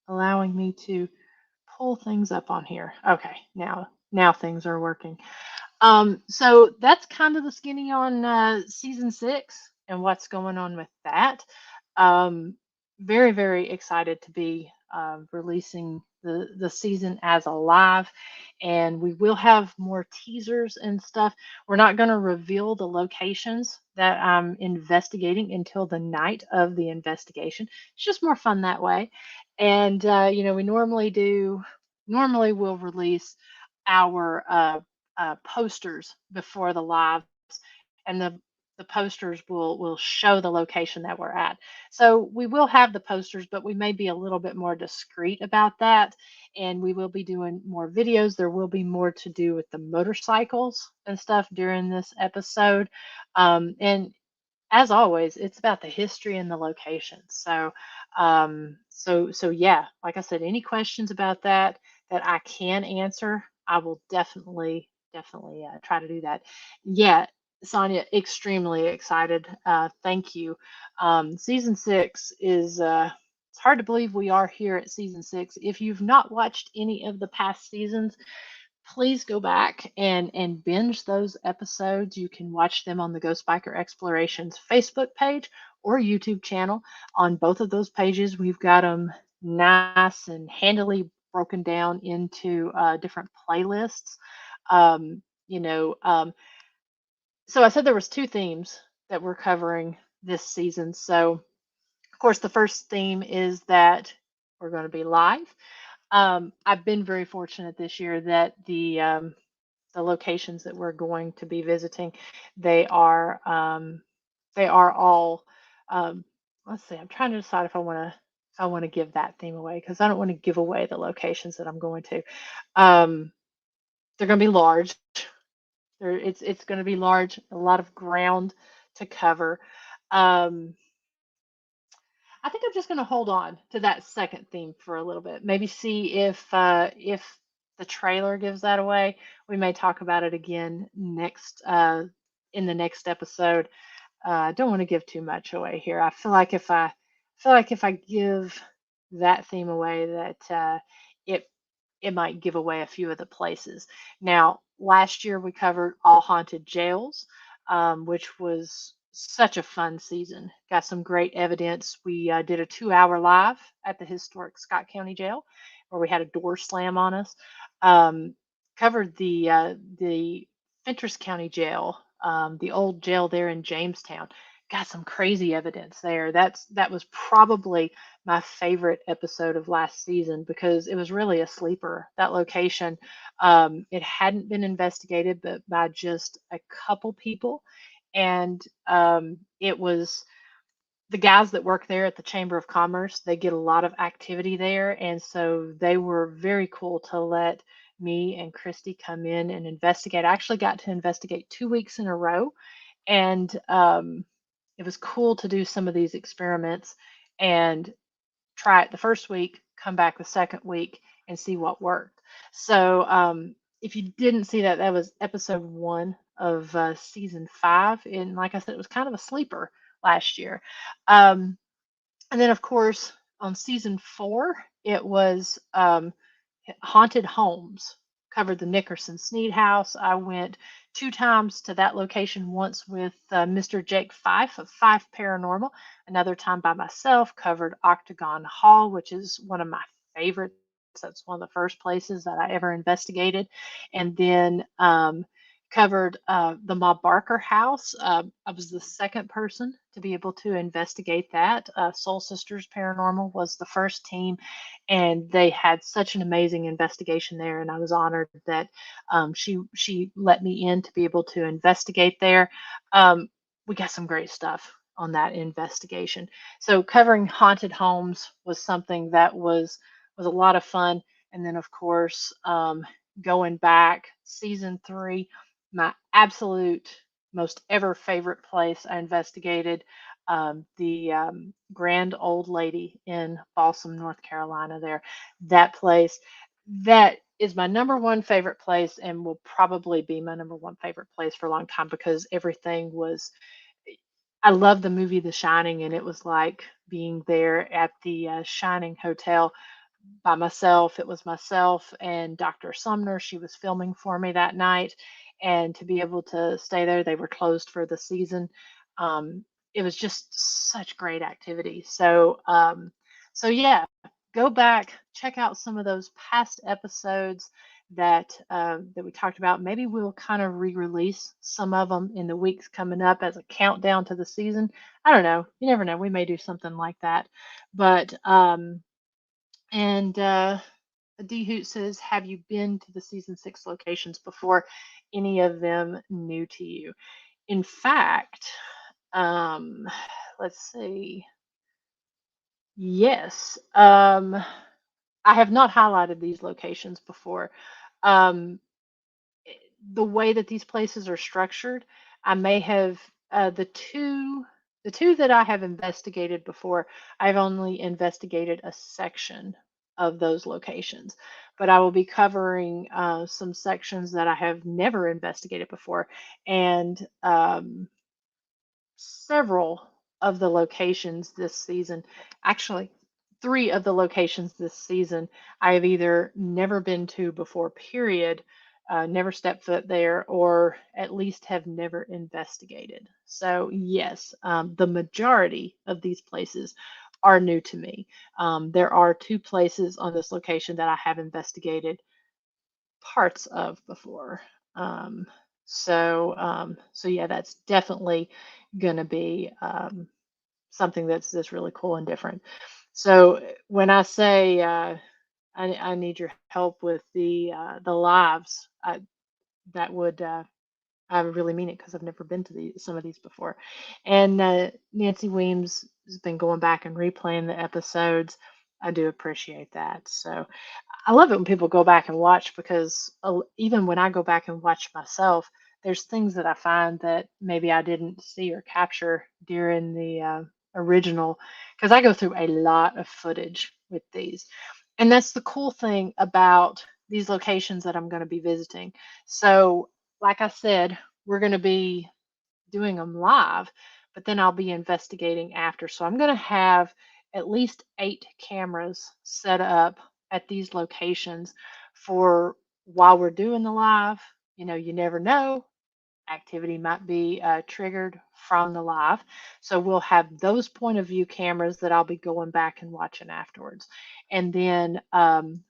allowing me to pull things up on here. Okay, now things are working. So that's kind of the skinny on season 6 and what's going on with that. Um, very, very excited to be releasing the season as a live, and we will have more teasers and stuff. We're not going to reveal the locations that I'm investigating until the night of the investigation. It's just more fun that way. And we normally we'll release our posters before the lives, and the posters will show the location that we're at. So we will have the posters, but we may be a little bit more discreet about that. And we will be doing more videos. There will be more to do with the motorcycles and stuff during this episode. And as always, it's about the history and the location. So yeah, like I said, any questions about that I can answer, I will definitely try to do that. Yeah, Sonia, extremely excited. Thank you. Season 6 is. It's hard to believe we are here at season 6. If you've not watched any of the past seasons, please go back and binge those episodes. You can watch them on the Ghost Biker Explorations Facebook page or YouTube channel. On both of those pages, we've got them nice and handily broken down into different playlists. Um, you know, um, so I said there was two themes that we're covering this season. So, of course, the first theme is that we're going to be live. I've been very fortunate this year that the locations that we're going to be visiting, they are they are all let's see, I'm trying to decide if I want to give that theme away because I don't want to give away the locations that I'm going to. Um, they're going to be large. It's going to be large, a lot of ground to cover. Um, I think I'm just going to hold on to that second theme for a little bit. Maybe see if the trailer gives that away. We may talk about it again next in the next episode. I don't want to give too much away here. I feel like if I give that theme away, that it it might give away a few of the places. Now, last year we covered all haunted jails, which was such a fun season. Got some great evidence. We did a 2-hour live at the historic Scott County Jail, where we had a door slam on us. Um, Covered the Fentress County Jail, the old jail there in Jamestown. Got some crazy evidence there. That was probably my favorite episode of last season because it was really a sleeper. That location, it hadn't been investigated, but by just a couple people, and it was the guys that work there at the Chamber of Commerce. They get a lot of activity there, and so they were very cool to let me and Christy come in and investigate. I actually got to investigate 2 weeks in a row, and it was cool to do some of these experiments and try it the first week, come back the second week, and see what worked. So if you didn't see that, that was episode 1 of season 5, and like I said, it was kind of a sleeper last year. Um, and then, of course, on season 4, it was haunted homes. Covered the Nickerson Sneed house. I went 2 times to that location, once with Mr. Jake Fife of Fife Paranormal, another time by myself. Covered Octagon Hall, which is one of my favorites. That's one of the first places that I ever investigated. And then covered the Ma Barker house. I was the second person to be able to investigate that. Soul Sisters Paranormal was the first team, and they had such an amazing investigation there. And I was honored that she let me in to be able to investigate there. We got some great stuff on that investigation. So covering haunted homes was something that was a lot of fun. And then, of course, going back season 3, my absolute most ever favorite place I investigated, the Grand Old Lady in Balsam, North Carolina. There, that place, that is my number one favorite place, and will probably be my number one favorite place for a long time because everything was. I love the movie The Shining, and it was like being there at the Shining Hotel by myself. It was myself and Dr. Sumner. She was filming for me that night. And to be able to stay there, they were closed for the season. Um, it was just such great activity. So yeah, go back, check out some of those past episodes that we talked about. Maybe we'll kind of re-release some of them in the weeks coming up as a countdown to the season. I don't know. You never know. We may do something like that. But and D Hoot says, have you been to the season 6 locations before? Any of them new to you? In fact, um, let's see. Yes, I have not highlighted these locations before. Um, the way that these places are structured, I may have the two that I have investigated before, I've only investigated a section of those locations, but I will be covering some sections that I have never investigated before, and several of the locations this season, actually, three of the locations this season, I have either never been to before, period, never stepped foot there, or at least have never investigated. So, yes, the majority of these places are new to me. There are two places on this location that I have investigated parts of before. Um, so yeah, that's definitely going to be something that's really cool and different. So when I say I need your help with the lives, that would I really mean it because I've never been to some of these before. And Nancy Weems has been going back and replaying the episodes. I do appreciate that. So I love it when people go back and watch because even when I go back and watch myself, there's things that I find that maybe I didn't see or capture during the original, because I go through a lot of footage with these. And that's the cool thing about these locations that I'm going to be visiting. So, like I said, we're going to be doing them live, but then I'll be investigating after. So I'm going to have at least 8 cameras set up at these locations for while we're doing the live. You never know. Activity might be triggered from the live. So we'll have those point of view cameras that I'll be going back and watching afterwards. And then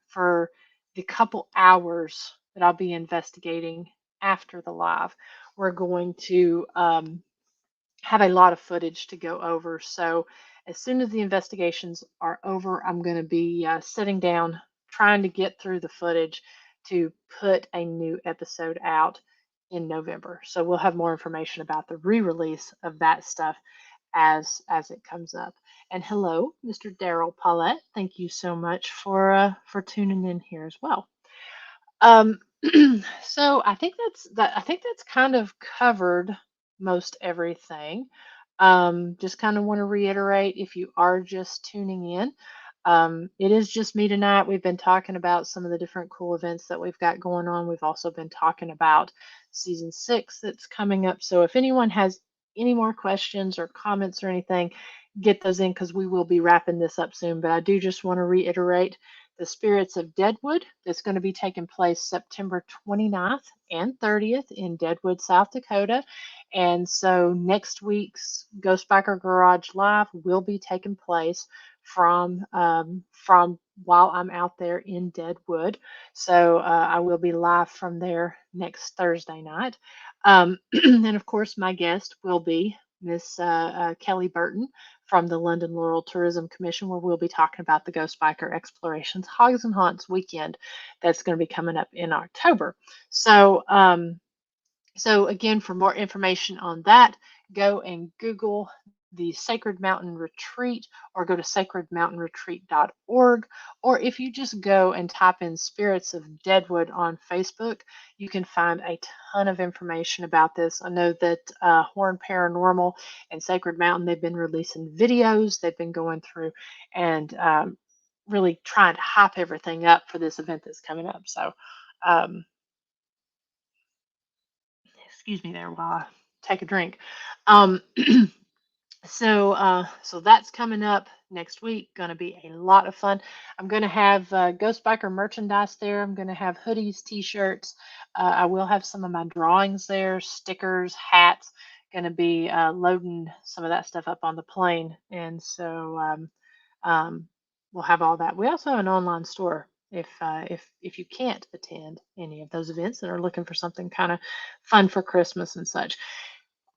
for the couple hours that I'll be investigating after the live, we're going to have a lot of footage to go over. So as soon as the investigations are over, I'm going to be sitting down, trying to get through the footage to put a new episode out in November. So we'll have more information about the re-release of that stuff as it comes up. And hello, Mr. Daryl Paulette. Thank you so much for tuning in here as well. Um, so I think that's kind of covered most everything. Just kind of want to reiterate, if you are just tuning in, it is just me tonight. We've been talking about some of the different cool events that we've got going on. We've also been talking about season 6 that's coming up. So if anyone has any more questions or comments or anything, get those in because we will be wrapping this up soon. But I do just want to reiterate the Spirits of Deadwood that's going to be taking place September 29th and 30th in Deadwood, South Dakota. And so next week's Ghost Biker Garage Live will be taking place from while I'm out there in Deadwood. So I will be live from there next Thursday night. And of course, my guest will be Miss Kelly Burton from the London Laurel Tourism Commission, where we'll be talking about the Ghost Biker Explorations Hogs and Haunts weekend that's going to be coming up in October. So again, for more information on that, go and Google the Sacred Mountain Retreat or go to sacredmountainretreat.org. Or if you just go and type in Spirits of Deadwood on Facebook, you can find a ton of information about this. I know that Horn Paranormal and Sacred Mountain, they've been releasing videos, they've been going through and really trying to hype everything up for this event that's coming up. So, um, excuse me there while I take a drink. Um, so that's coming up next week. Going to be a lot of fun. I'm going to have Ghost Biker merchandise there. I'm going to have hoodies, t-shirts. I will have some of my drawings there, stickers, hats. Going to be loading some of that stuff up on the plane, and so um, we'll have all that. We also have an online store. If you can't attend any of those events and are looking for something kind of fun for Christmas and such.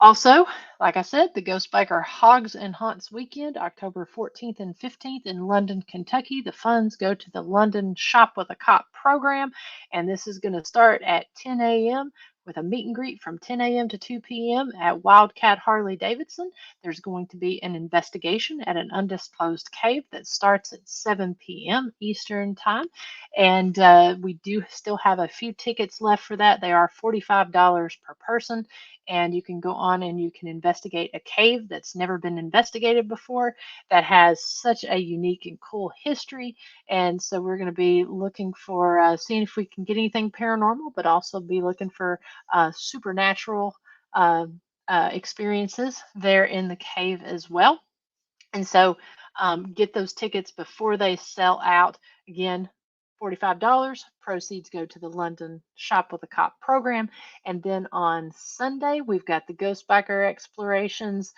Also, like I said, the Ghost Biker Hogs and Haunts weekend, October 14th and 15th in London, Kentucky. The funds go to the London Shop with a Cop program, and this is going to start at 10 a.m. with a meet and greet from 10 a.m. to 2 p.m. at Wildcat Harley Davidson. There's going to be an investigation at an undisclosed cave that starts at 7 p.m. Eastern Time. And we do still have a few tickets left for that. They are $45 per person. And you can go on and you can investigate a cave that's never been investigated before, that has such a unique and cool history. And so we're going to be looking for seeing if we can get anything paranormal, but also be looking for supernatural uh, experiences there in the cave as well. And so get those tickets before they sell out. Again, $45. Proceeds go to the London Shop with a Cop program. And then on Sunday, we've got the Ghost Biker Explorations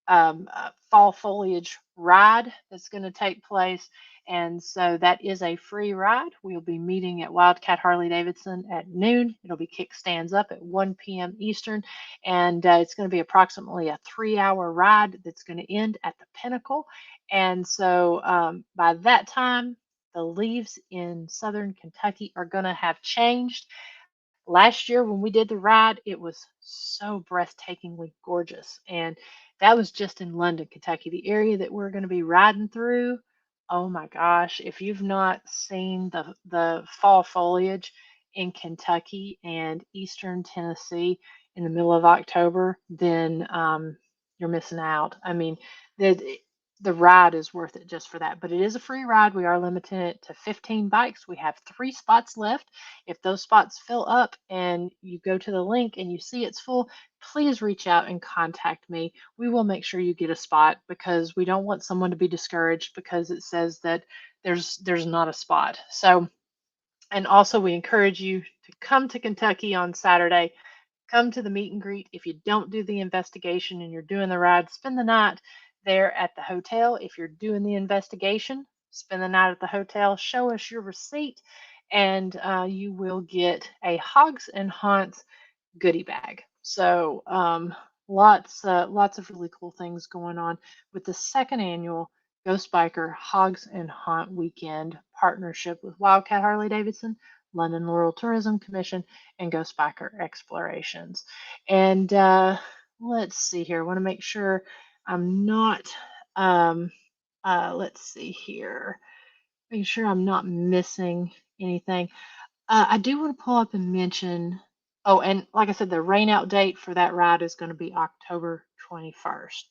fall foliage ride that's going to take place. And so that is a free ride. We'll be meeting at Wildcat Harley Davidson at noon. It'll be kickstands up at 1 p.m. Eastern. And it's going to be approximately a 3-hour ride that's going to end at the Pinnacle. And so by that time, the leaves in southern Kentucky are going to have changed. Last year when we did the ride, it was so breathtakingly gorgeous. And that was just in London, Kentucky. The area that we're going to be riding through, oh my gosh, if you've not seen the fall foliage in Kentucky and eastern Tennessee in the middle of October, then you're missing out. I mean, the ride is worth it just for that. But it is a free ride. We are limiting it to 15 bikes. We have 3 spots left. If those spots fill up and you go to the link and you see it's full, please reach out and contact me. We will make sure you get a spot, because we don't want someone to be discouraged because it says that there's not a spot. So, and also we encourage you to come to Kentucky on Saturday. Come to the meet and greet. If you don't do the investigation and you're doing the ride, spend the night there at the hotel. If you're doing the investigation, spend the night at the hotel. Show us your receipt, and you will get a Hogs and Haunts goodie bag. So lots of really cool things going on with the second annual Ghost Biker Hogs and Haunt Weekend partnership with Wildcat Harley Davidson, London Rural Tourism Commission, and Ghost Biker Explorations. And let's see here. I want to make sure I'm not. Let's see here. Make sure I'm not missing anything. I do want to pull up and mention, oh, and like I said, the rain out date for that ride is going to be October 21st.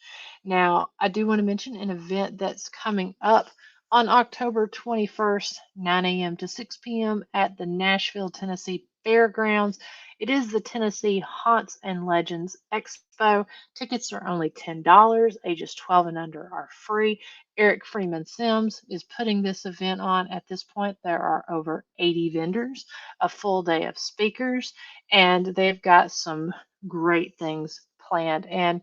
Now, I do want to mention an event that's coming up on October 21st, 9 a.m. to 6 p.m. at the Nashville, Tennessee Fairgrounds. It is the Tennessee Haunts and Legends Expo. Tickets are only $10. Ages 12 and under are free. Eric Freeman Sims is putting this event on. At this point, there are over 80 vendors, a full day of speakers, and they've got some great things planned. And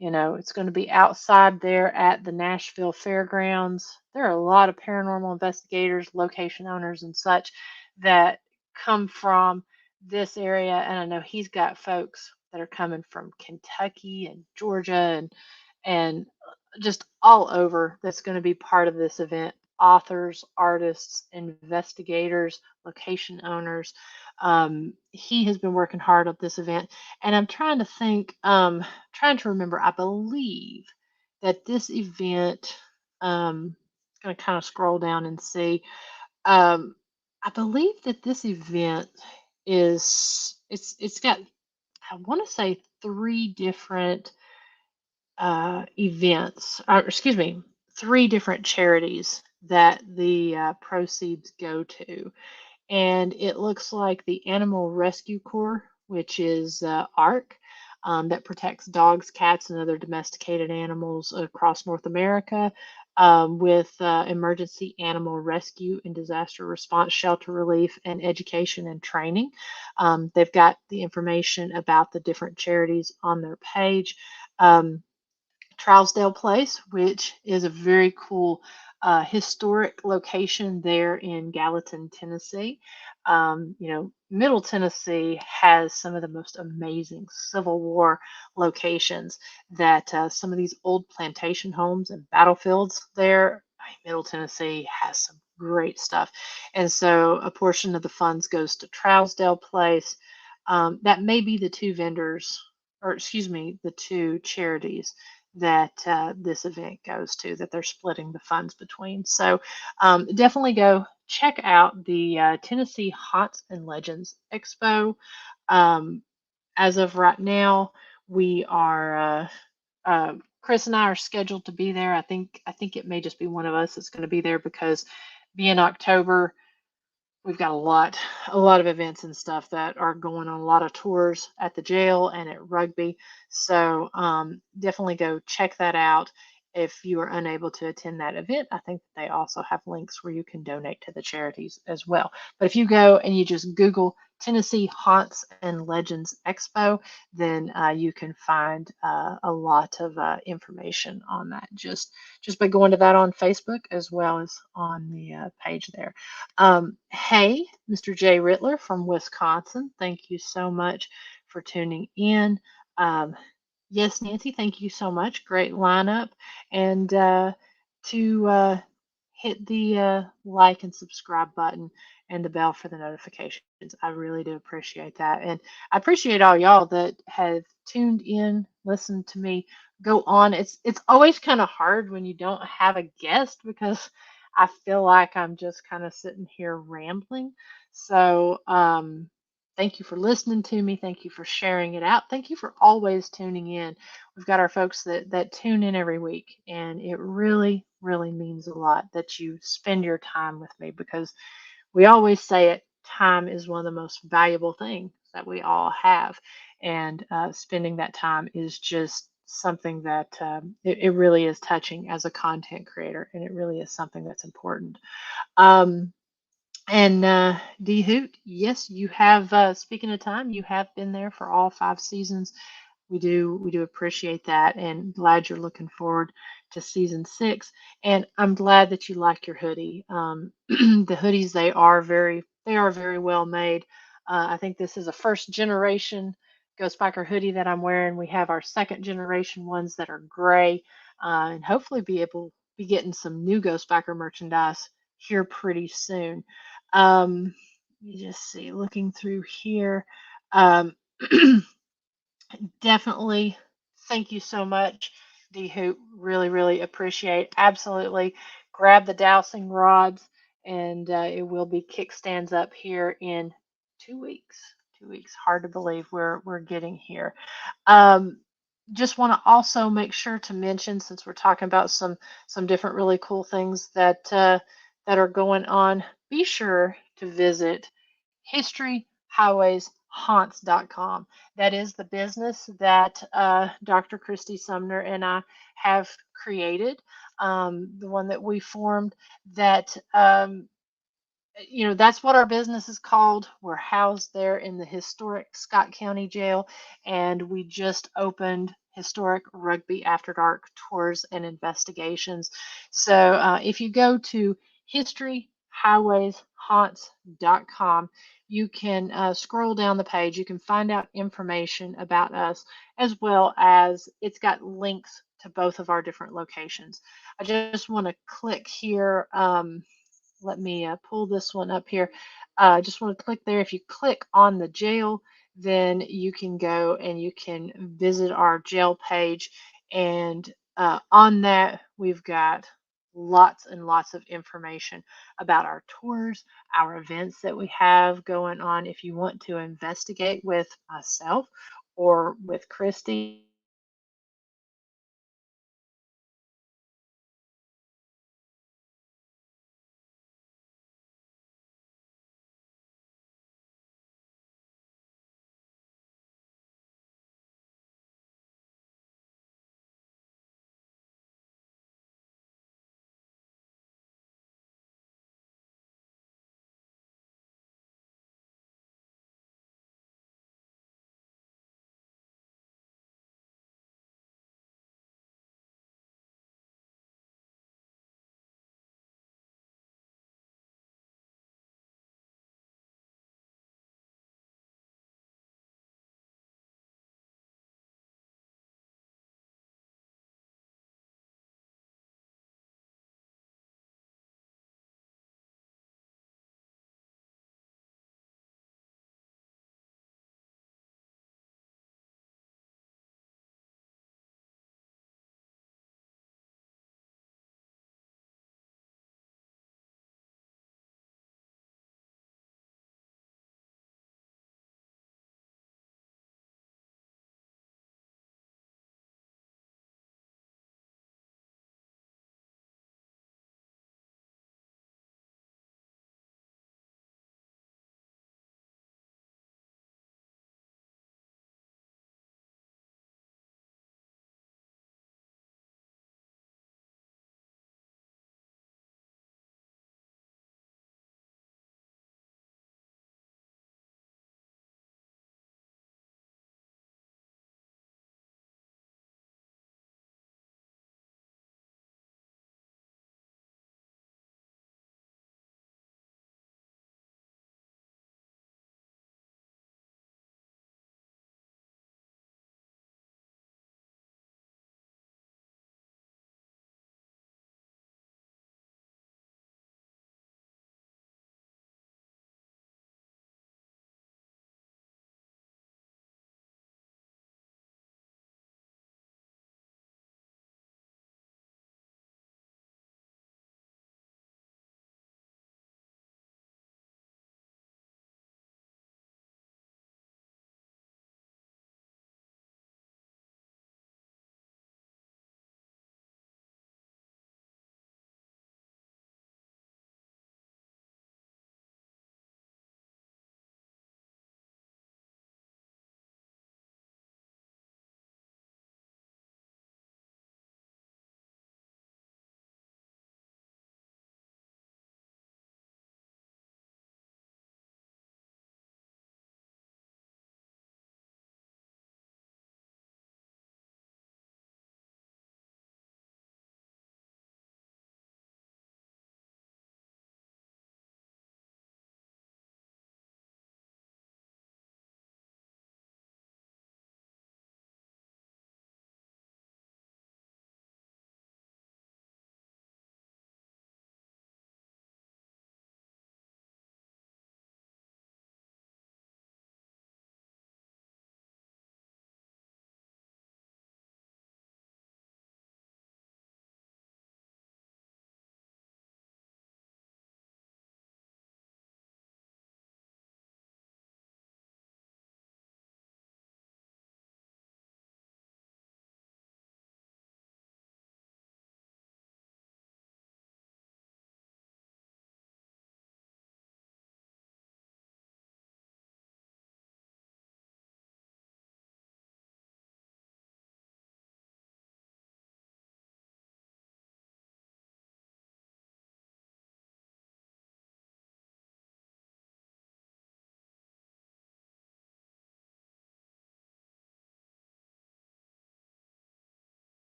it's going to be outside there at the Nashville Fairgrounds. There are a lot of paranormal investigators, location owners, and such that come from this area. And I know he's got folks that are coming from Kentucky and Georgia and just all over that's going to be part of this event. Authors, artists, investigators, location owners. He has been working hard on this event, and I'm trying to think, trying to remember. I believe that this event, going to kind of scroll down and see. Um, I believe that this event it's got, I want to say, 3 different events, or excuse me, 3 different charities that the proceeds go to. And it looks like the Animal Rescue Corps, which is ARC, that protects dogs, cats, and other domesticated animals across North America, with emergency animal rescue and disaster response, shelter relief, and education and training. They've got the information about the different charities on their page. Trousdale Place, which is a very cool historic location there in Gallatin, Tennessee. Middle Tennessee has some of the most amazing Civil War locations that some of these old plantation homes and battlefields there. Middle Tennessee has some great stuff. And so a portion of the funds goes to Trousdale Place. That may be the two vendors, or excuse me, the two charities that this event goes to, that they're splitting the funds between. So definitely go check out the Tennessee Haunts and Legends Expo. Um, as of right now, we are Chris and I are scheduled to be there. I think it may just be one of us that's going to be there because being October, we've got a lot of events and stuff that are going on, a lot of tours at the jail and at rugby. So definitely go check that out. If you are unable to attend that event, I think they also have links where you can donate to the charities as well. But if you go and you just Google Tennessee Haunts and Legends Expo, then you can find a lot of information on that just by going to that on Facebook as well as on the page there. Hey, Mr. Jay Rittler from Wisconsin, thank you so much for tuning in. Um, yes, Nancy, thank you so much. Great lineup. And to hit the like and subscribe button and the bell for the notifications. I really do appreciate that. And I appreciate all y'all that have tuned in, listened to me go on. It's always kind of hard when you don't have a guest because I feel like I'm just kind of sitting here rambling. So, thank you for listening to me. Thank you for sharing it out. Thank you for always tuning in. We've got our folks that tune in every week, and it really, really means a lot that you spend your time with me because we always say it. Time is one of the most valuable things that we all have, and spending that time is just something that it really is touching as a content creator, and it really is something that's important. Um, and D Hoot, yes, you have. Speaking of time, you have been there for all 5 seasons. We do appreciate that, and glad you're looking forward to season 6. And I'm glad that you like your hoodie. The hoodies, they are very well made. I think this is a first generation Ghost Biker hoodie that I'm wearing. We have our second generation ones that are gray, and hopefully be getting some new Ghost Biker merchandise here pretty soon. Let me just see, looking through here. Um, Definitely. Thank you so much, D Hoop. Really, really appreciate. Absolutely. Grab the dowsing rods, and it will be kickstands up here in 2 weeks. 2 weeks. Hard to believe we're getting here. Um, just want to also make sure to mention, since we're talking about some different really cool things that are going on, be sure to visit historyhighwayshaunts.com. That is the business that Dr. Christy Sumner and I have created, the one that we formed that that's what our business is called. We're housed there in the historic Scott County Jail, and we just opened historic rugby after dark tours and investigations. So if you go to historyhighwayshaunts.com, you can scroll down the page. You can find out information about us, as well as it's got links to both of our different locations. I just want to click here. Let me pull this one up here. I just want to click there. If you click on the jail, then you can go and you can visit our jail page. And on that, we've got lots and lots of information about our tours, our events that we have going on. If you want to investigate with myself or with Christy,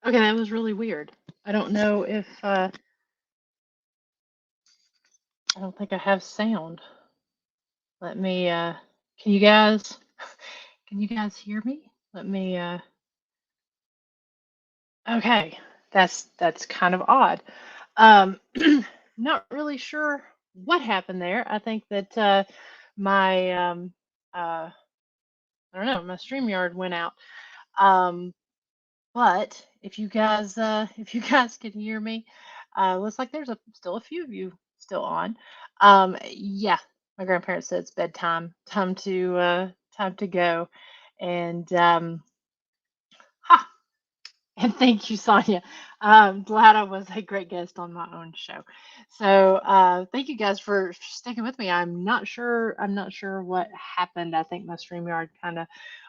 Okay, that was really weird. I don't know if I don't think I have sound. Let me can you guys can you guys hear me? Let me okay. That's kind of odd. Um not really sure what happened there. I think that my uh I don't know, my StreamYard went out. Um But if you guys can hear me, looks like there's still a few of you still on. Yeah, my grandparents said it's bedtime, time to go, and ha, and thank you, Sonia. I'm glad I was a great guest on my own show. So thank you guys for sticking with me. I'm not sure. I'm not sure what happened. I think my StreamYard kind of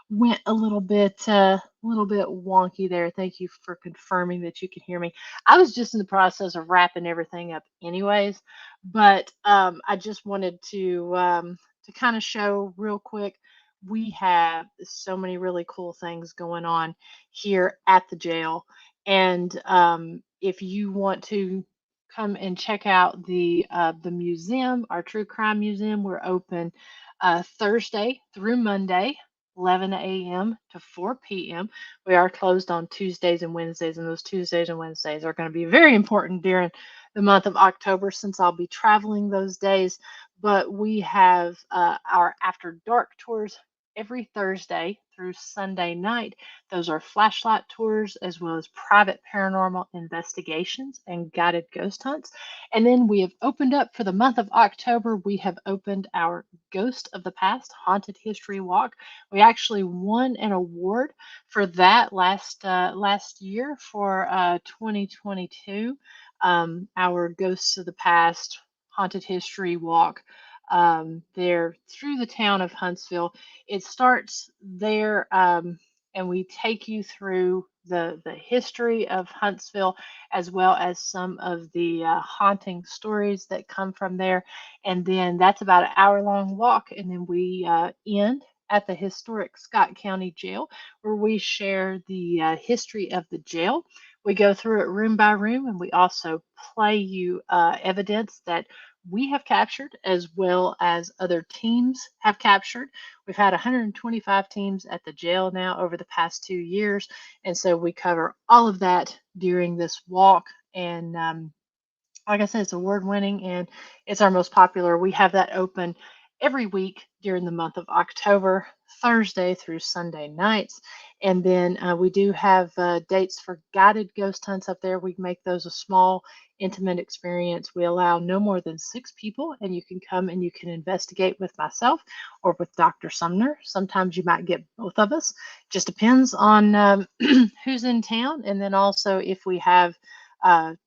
went a little bit wonky there. Thank you for confirming that you can hear me. I was just in the process of wrapping everything up, anyways. But I just wanted to kind of show real quick. We have so many really cool things going on here at the jail. And if you want to come and check out the museum, our true crime museum, we're open Thursday through Monday, 11 a.m. to 4 p.m. We are closed on Tuesdays and Wednesdays, and those Tuesdays and Wednesdays are going to be very important during the month of October since I'll be traveling those days. But we have our after dark tours every Thursday through Sunday night. Those are flashlight tours as well as private paranormal investigations and guided ghost hunts. And then we have opened up for the month of October. We have opened our Ghost of the Past Haunted History Walk. We actually won an award for that last year for 2022. Our Ghosts of the Past Haunted History Walk there through the town of Huntsville. It starts there, and we take you through the history of Huntsville as well as some of the haunting stories that come from there. And then that's about an hour long walk, and then we end at the historic Scott County Jail, where we share the history of the jail. We go through it room by room, and we also play you evidence that we have captured as well as other teams have captured. We've had 125 teams at the jail now over the past 2 years. And so we cover all of that during this walk. And like I said, it's award winning and it's our most popular. We have that open every week during the month of October, Thursday through Sunday nights. And then we do have dates for guided ghost hunts up there. We make those a small, intimate experience. We allow no more than 6 people, and you can come and you can investigate with myself or with Dr. Sumner. Sometimes you might get both of us. Just depends on who's in town. And then also if we have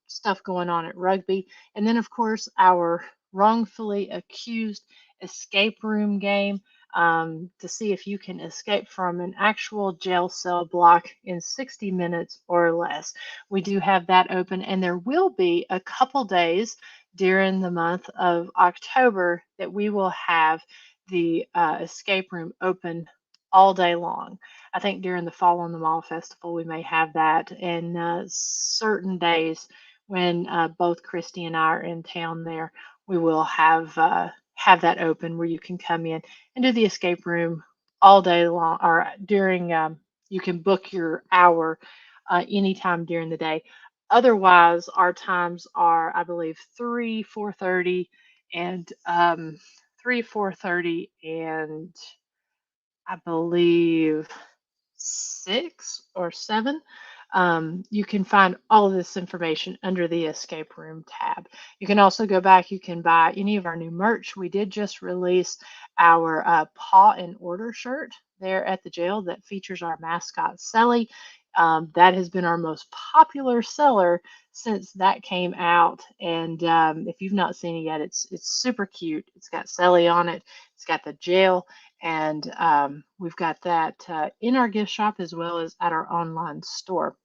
stuff going on at rugby. And then, of course, our wrongfully accused escape room game to see if you can escape from an actual jail cell block in 60 minutes or less. We do have that open, and there will be a couple days during the month of October that we will have the escape room open all day long. I think during the Fall on the Mall festival, we may have that, and certain days when both Christy and I are in town there, we will have that open where you can come in and do the escape room all day long, or during you can book your hour anytime during the day. Otherwise, our times are, I believe, 3, 4:30, and 3, 4:30, and I believe 6 or 7. You can find all of this information under the escape room tab. You can also go back, you can buy any of our new merch. We did just release our Paw and Order shirt there at the jail that features our mascot, Selly. That has been our most popular seller since that came out. And if you've not seen it yet, it's super cute. It's got Selly on it. It's got the jail, and we've got that in our gift shop as well as at our online store.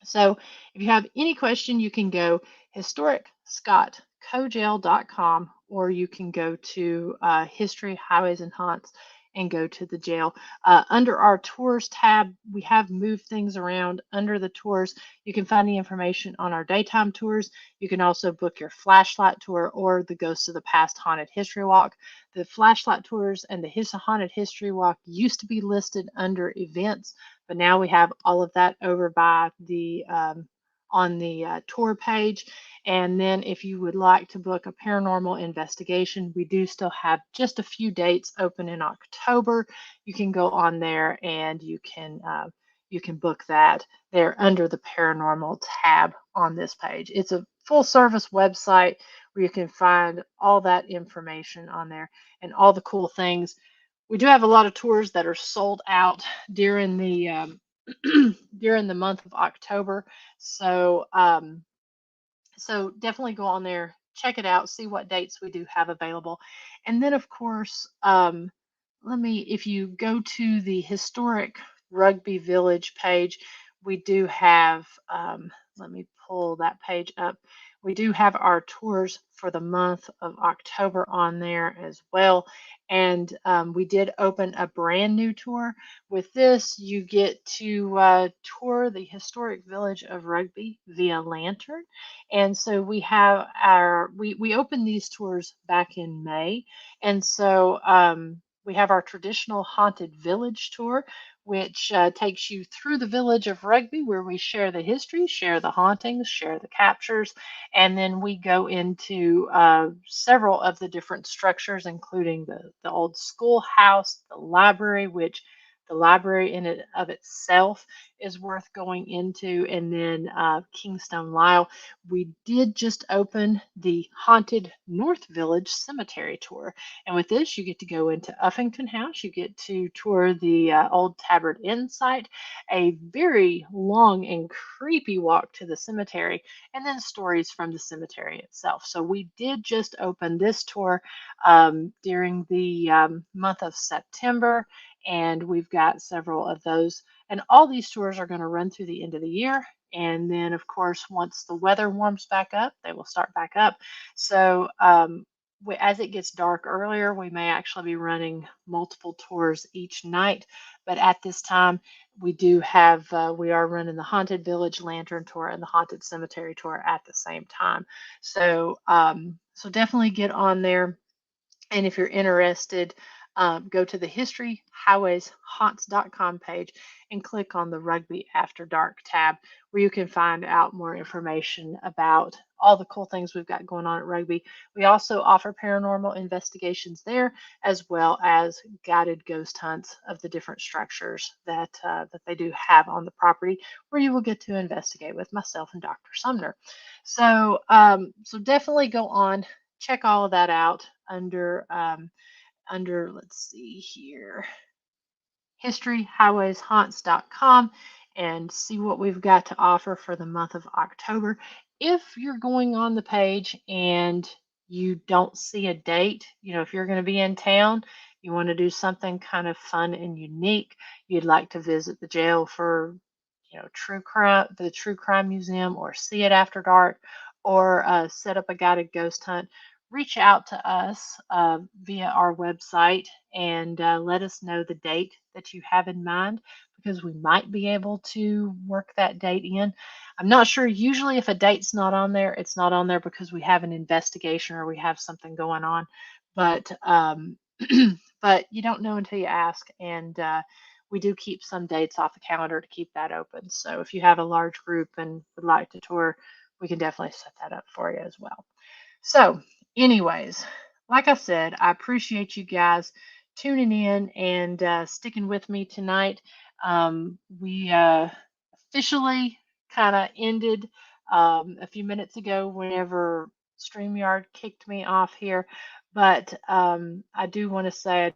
So if you have any question, you can go historicscottcojail.com, or you can go to History, Highways, and Haunts and go to the jail. Under our tours tab, we have moved things around. Under the tours, you can find the information on our daytime tours. You can also book your flashlight tour or the Ghosts of the Past Haunted History Walk. The flashlight tours and the Haunted History Walk used to be listed under events, but now we have all of that over by the on the tour page. And then if you would like to book a paranormal investigation, we do still have just a few dates open in October. You can go on there and you can book that there under the paranormal tab on this page. It's a full service website where you can find all that information on there and all the cool things. We do have a lot of tours that are sold out during the during the month of October. So so definitely go on there, check it out, see what dates we do have available. And then, of course, if you go to the historic Rugby Village page, we do have, let me pull that page up. We do have our tours for the month of October on there as well. And we did open a brand new tour. With this, you get to tour the historic village of Rugby via lantern. And so we opened these tours back in May. And so we have our traditional haunted village tour, which takes you through the village of Rugby, where we share the history, share the hauntings, share the captures, and then we go into several of the different structures, including the old schoolhouse, the library, which the library in it of itself is worth going into, and then Kingstone Lyle. We did just open the Haunted North Village Cemetery tour. And with this, you get to go into Uffington House. You get to tour the old Tabard Inn site, a very long and creepy walk to the cemetery, and then stories from the cemetery itself. So we did just open this tour during the month of September, and we've got several of those. And all these tours are going to run through the end of the year. And then, of course, once the weather warms back up, they will start back up. So as it gets dark earlier, we may actually be running multiple tours each night. But at this time, we are running the Haunted Village Lantern Tour and the Haunted Cemetery Tour at the same time. So, so definitely get on there. And if you're interested, go to the historyhighwayshaunts.com page and click on the Rugby After Dark tab, where you can find out more information about all the cool things we've got going on at Rugby. We also offer paranormal investigations there, as well as guided ghost hunts of the different structures that they do have on the property, where you will get to investigate with myself and Dr. Sumner. So so definitely go on, check all of that out under let's see here, historyhighwayshaunts.com, and see what we've got to offer for the month of October. If you're going on the page and you don't see a date, if you're going to be in town, you want to do something kind of fun and unique, you'd like to visit the jail for the True Crime Museum, or see it after dark, or set up a guided ghost hunt, reach out to us via our website and let us know the date that you have in mind, because we might be able to work that date in. I'm not sure. Usually, if a date's not on there, it's not on there because we have an investigation or we have something going on. But but you don't know until you ask, and we do keep some dates off the calendar to keep that open. So if you have a large group and would like to tour, we can definitely set that up for you as well. So anyways, like I said, I appreciate you guys tuning in and sticking with me tonight. We officially kind of ended a few minutes ago whenever StreamYard kicked me off here. But I do want to say, I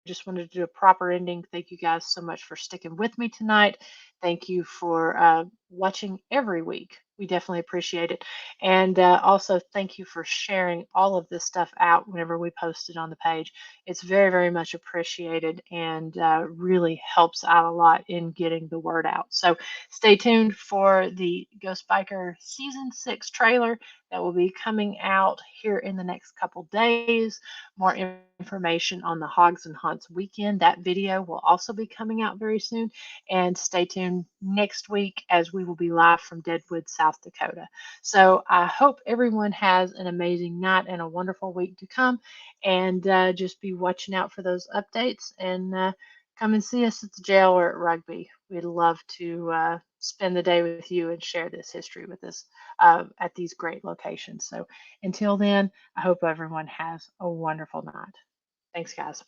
just wanted to do a proper ending. Thank you guys so much for sticking with me tonight. Thank you for watching every week. We definitely appreciate it. And also, thank you for sharing all of this stuff out whenever we post it on the page. It's very, very much appreciated and really helps out a lot in getting the word out. So stay tuned for the Ghost Biker Season 6 trailer that will be coming out here in the next couple days. More information on the Hogs and Haunts weekend. That video will also be coming out very soon. And stay tuned next week as we will be live from Deadwood, South Dakota. So I hope everyone has an amazing night and a wonderful week to come. And just be watching out for those updates and come and see us at the jail or at rugby. We'd love to spend the day with you and share this history with us at these great locations. So until then, I hope everyone has a wonderful night. Thanks, guys.